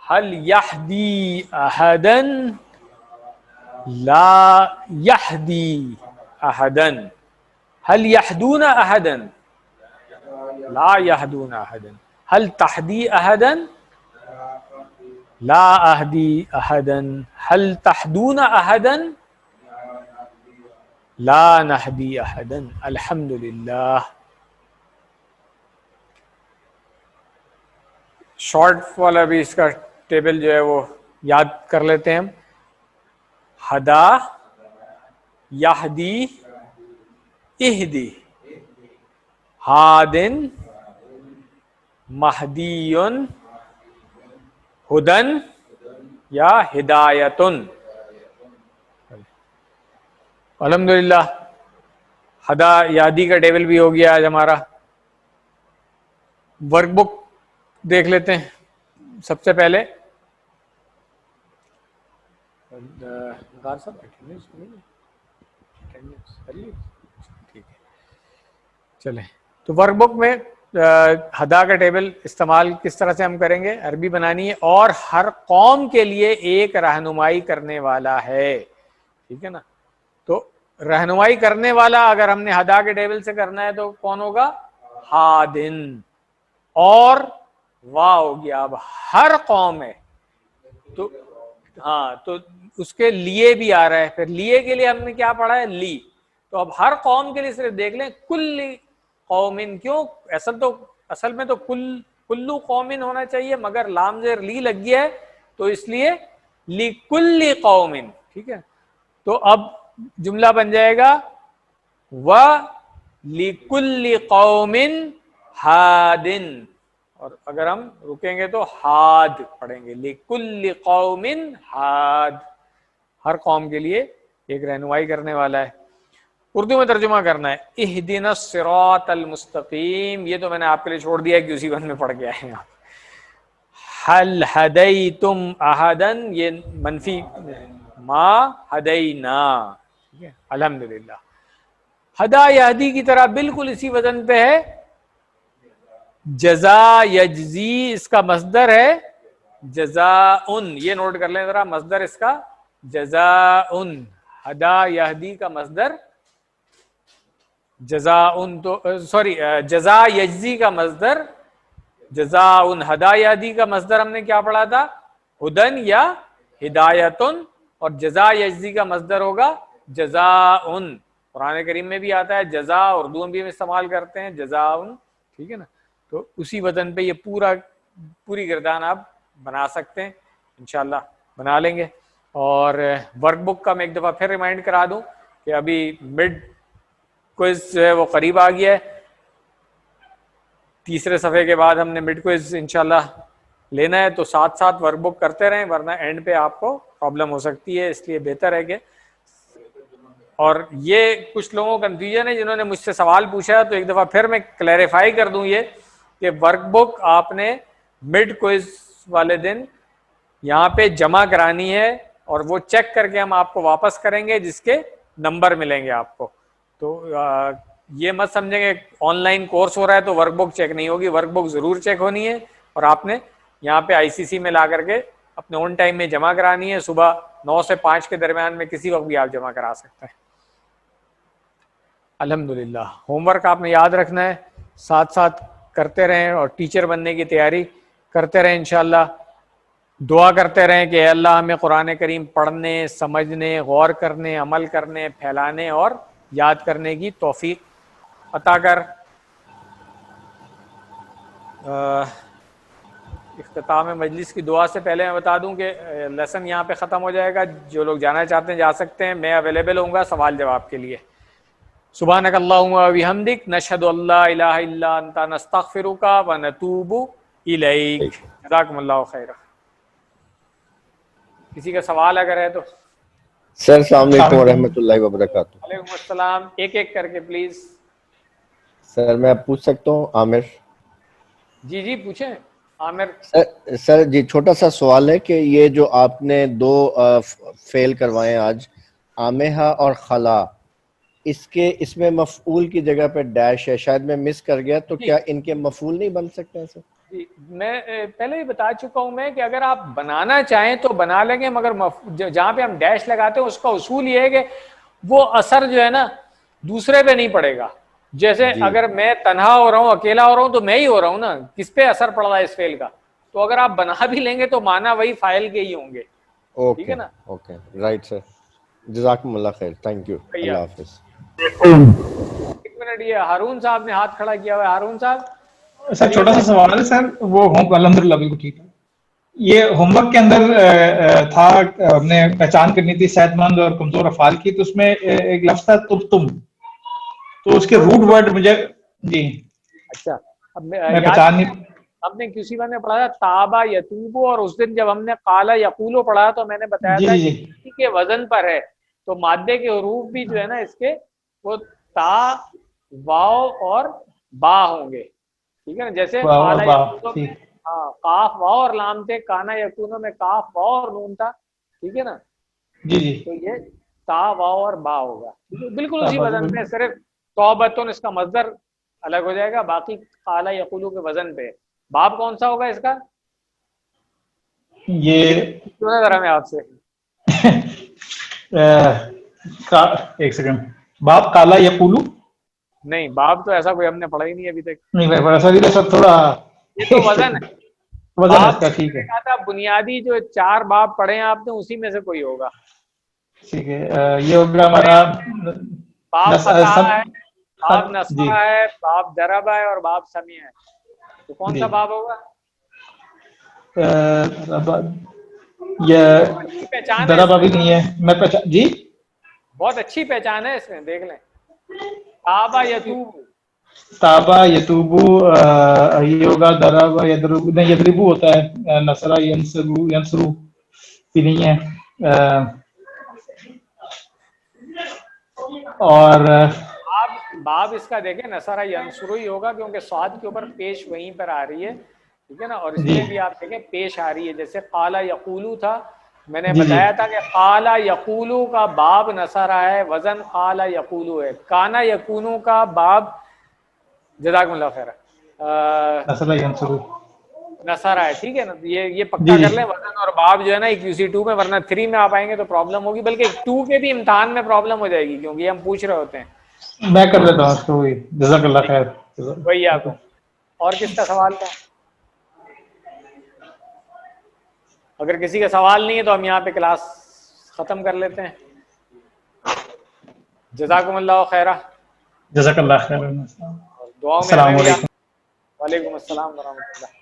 حل یہدی احدن، لا یہدی احدن. حل یہدون احدن، لا یہدون احدن. حل تہدی احدن، لا اہدی احدن. حل تہدون احدن، لا نہدی احدن. الحمدللہ. شارٹ والا بھی اس کا ٹیبل جو ہے وہ یاد کر لیتے ہیں ہم. ہدا، یہدی، اہدی، ہادن، مہدیٌ، ہدن یا ہدایتن. الحمدللہ. ہدا یادی کا ٹیبل بھی ہو گیا آج ہمارا. ورک بک دیکھ لیتے ہیں. سب سے پہلے ٹھیک ہے چلیں. تو ورک بک میں ہدا کا ٹیبل استعمال کس طرح سے ہم کریں گے؟ عربی بنانی ہے اور ہر قوم کے لیے ایک رہنمائی کرنے والا ہے. ٹھیک ہے نا. تو رہنمائی کرنے والا اگر ہم نے ہدا کے ٹیبل سے کرنا ہے تو کون ہوگا؟ ہادن. اور واہ ہو گیا. اب ہر قوم ہے تو ہاں تو اس کے لیے بھی آ رہا ہے. پھر لیے کے لیے ہم نے کیا پڑھا ہے؟ لی. تو اب ہر قوم کے لیے صرف دیکھ لیں کل قومن. کیوں؟ اصل میں تو کلو قومن ہونا چاہیے، مگر لام زیر لی لگ گیا ہے تو اس لیے لی کل قومن. ٹھیک ہے. تو اب جملہ بن جائے گا و لکل قوم ہادن. اور اگر ہم رکیں گے تو ہاد پڑھیں گے. لکل قوم ہاد، ہر قوم کے لیے ایک رہنمائی کرنے والا ہے. اردو میں ترجمہ کرنا ہے اہدنا الصراط المستقیم. یہ تو میں نے آپ کے لیے چھوڑ دیا کہ اسی بند میں پڑھ کے آئے آپ. حل ہدیتم احدن، یہ منفی ما ہدینا. ٹھیک ہے. الحمدللہ. ہدا یہدی کی طرح بالکل اسی وزن پہ ہے جزا یجزی. اس کا مصدر ہے جزاءن. یہ نوٹ کر لیں ذرا، مصدر اس کا جزاءن. ہدا یہدی کا مصدر جزاءن. تو سوری جزا یجزی کا مصدر جزاءن. ہدا یہدی کا مصدر ہم نے کیا پڑھا تھا؟ ہدن یا ہدایتن. اور جزا یجزی کا مصدر ہوگا جزاءن. قرآن کریم میں بھی آتا ہے جزا، اردو میں بھی ہم استعمال کرتے ہیں جزاءن. ٹھیک ہے نا. تو اسی وزن پہ یہ پوری گردان آپ بنا سکتے ہیں انشاءاللہ. بنا لیں گے. اور ورک بک کا میں ایک دفعہ پھر ریمائنڈ کرا دوں کہ ابھی مڈ کوئز جو ہے وہ قریب آ گیا ہے. تیسرے صفحے کے بعد ہم نے مڈ کوئز انشاءاللہ لینا ہے, تو ساتھ ساتھ ورک بک کرتے رہیں ورنہ اینڈ پہ آپ کو پرابلم ہو سکتی ہے, اس لیے بہتر ہے کہ. اور یہ کچھ لوگوں کو کنفیوژن ہے جنہوں نے مجھ سے سوال پوچھا, تو ایک دفعہ پھر میں کلیریفائی کر دوں یہ کہ ورک بک آپ نے مڈ کوئز والے دن یہاں پہ جمع کرانی ہے, اور وہ چیک کر کے ہم آپ کو واپس کریں گے جس کے نمبر ملیں گے آپ کو. تو یہ مت سمجھیں کہ آن لائن کورس ہو رہا ہے تو ورک بک چیک نہیں ہوگی, ورک بک ضرور چیک ہونی ہے, اور آپ نے یہاں پہ آئی سی سی میں لا کر کے اپنے اون ٹائم میں جمع کرانی ہے. صبح 9 سے 5 کے درمیان میں کسی وقت بھی آپ جمع کرا سکتے ہیں. الحمدللہ ہوم ورک آپ نے یاد رکھنا ہے, ساتھ ساتھ کرتے رہیں, اور ٹیچر بننے کی تیاری کرتے رہیں انشاءاللہ. دعا کرتے رہیں کہ اے اللہ ہمیں قرآن کریم پڑھنے, سمجھنے, غور کرنے, عمل کرنے, پھیلانے اور یاد کرنے کی توفیق عطا کر. اختتام مجلس کی دعا سے پہلے میں بتا دوں کہ لیسن یہاں پہ ختم ہو جائے گا. جو لوگ جانا چاہتے ہیں جا سکتے ہیں, میں اویلیبل ہوں گا سوال جواب کے لیے. سبحانک اللہم و بحمدک نشہد ان لا الہ الا انت نستغفرک و نتوب الیک. جزاکم اللہ خیر. کسی کا سوال اگر ہے تو. سر السلام علیکم ورحمۃ اللہ وبرکاتہ. وعلیکم السلام. ایک ایک کر کے پلیز. سر میں پوچھ سکتا ہوں؟ عامر. جی جی پوچھیں عامر. سر جی چھوٹا سا سوال ہے کہ یہ جو آپ نے 2 فیل کروائے آج, آمہا اور خلا, اس میں مفعول کی جگہ پہ ڈیش ہے, شاید میں مس کر گیا, تو کیا ان کے مفعول نہیں بن سکتے ہیں سر؟ جی میں پہلے ہی بتا چکا ہوں میں کہ اگر آپ بنانا چاہیں تو بنا لیں گے, مگر جہاں پہ ہم ڈیش لگاتے ہیں اس کا اصول یہ ہے کہ وہ اثر جو ہے نا دوسرے پہ نہیں پڑے گا. جیسے اگر میں تنہا ہو رہا ہوں, اکیلا ہو رہا ہوں, تو میں ہی ہو رہا ہوں نا, کس پہ اثر پڑ رہا ہے اس فعل کا. تو اگر آپ بنا بھی لیں گے تو معنی وہی فاعل کے ہی ہوں گے. ٹھیک ہے نا. Okay right sir. جزاکم اللہ خیر. Thank you. اللہ حافظ. ایک منٹ, یہ ہارون صاحب نے ہاتھ کھڑا کیا ہوا ہے. ہارون صاحب. سر چھوٹا سا سوال ہے سر, وہ الحمدللہ بالکل ٹھیک ہے. یہ ہوم ورک کے اندر تھا, ہم نے پہچان کرنی تھی صحت مند اور کمزور افعال کی, تو اس میں ایک لفظ تھا تم, تو اس کے روٹ ورڈ مجھے جی اچھا میں پہچان نہیں. ہم نے کسی بار میں پڑھا تھا تابا یتوبو, اور اس دن جب ہم نے قالا یقولو پڑھا تو میں نے بتایا تھا کہ اسی کے وزن پر ہے, تو مادے کے حروف بھی جو ہے نا اس کے وہ تا, واو اور با ہوں گے. ٹھیک ہے نا. جیسے کاف واو اور لام تھے, کانا یکونو میں کاف واو اور نون تھا. ٹھیک ہے نا. جی تو یہ تا واو اور با ہوگا, بالکل اسی وزن پہ, صرف توبتن اس کا مصدر الگ ہو جائے گا, باقی قالا یقولو کے وزن پہ. باب کون سا ہوگا اس کا؟ یہ ذرا میں آپ سے ایک سیکنڈ. باب کالا یقولو نہیں, باب تو ایسا کوئی ہم نے پڑھا ہی نہیں ابھی تک. نہیں سر تھوڑا یہ تو وزن ہے. وزن اس کا. ٹھیک ہے. کہا تھا بنیادی جو 4 باب پڑھے ہیں آپ نے اسی میں سے کوئی ہوگا. ٹھیک ہے. یہ ہوگا ہمارا باب فتح ہے, باب نصب ہے, باب ضرب ہے, اور باب سمیع ہے. تو کون سا باب ہوگا؟ یہ ضرب ابھی نہیں ہے. میں پہچان جی بہت اچھی پہچان ہے اس میں, دیکھ لیں. تابا یتوب, تابا یتوبو, یہ ہوگا ضرب یضرب, نہیں یضربو ہوتا ہے, نصر ینصرو بھی نہیں ہے. اور باب اس کا دیکھیں نصر ینصرو ہی ہوگا, کیونکہ صاد کے اوپر پیش وہیں پر آ رہی ہے. ٹھیک ہے نا. اور اس میں بھی آپ دیکھیں پیش آ رہی ہے, جیسے قالا یقولو تھا, میں نے بتایا تھا کہ قالا یقولو کا باب نصرہ ہے, وزن قالا یقولو ہے. کانا یکونو کا باب, جزاکم اللہ خیر, نصرہ ہے. ٹھیک ہے نا. یہ پکا کر لیں, وزن اور باب جو ہے نا QC2 میں, ورنہ 3 میں آپ آئیں گے تو پرابلم ہوگی, بلکہ 2 کے بھی امتحان میں پرابلم ہو جائے گی, کیونکہ یہ ہم پوچھ رہے ہوتے ہیں. میں کر لیتا ہوں اس کو. جزاک اللہ خیر. وہی آپ کو. اور کس کا سوال تھا؟ اگر کسی کا سوال نہیں ہے تو ہم یہاں پہ کلاس ختم کر لیتے ہیں. جزاکم اللہ خیرہ. جزاک اللہ خیر. دعاؤں میں. وعلیکم السلام ورحمۃ اللہ.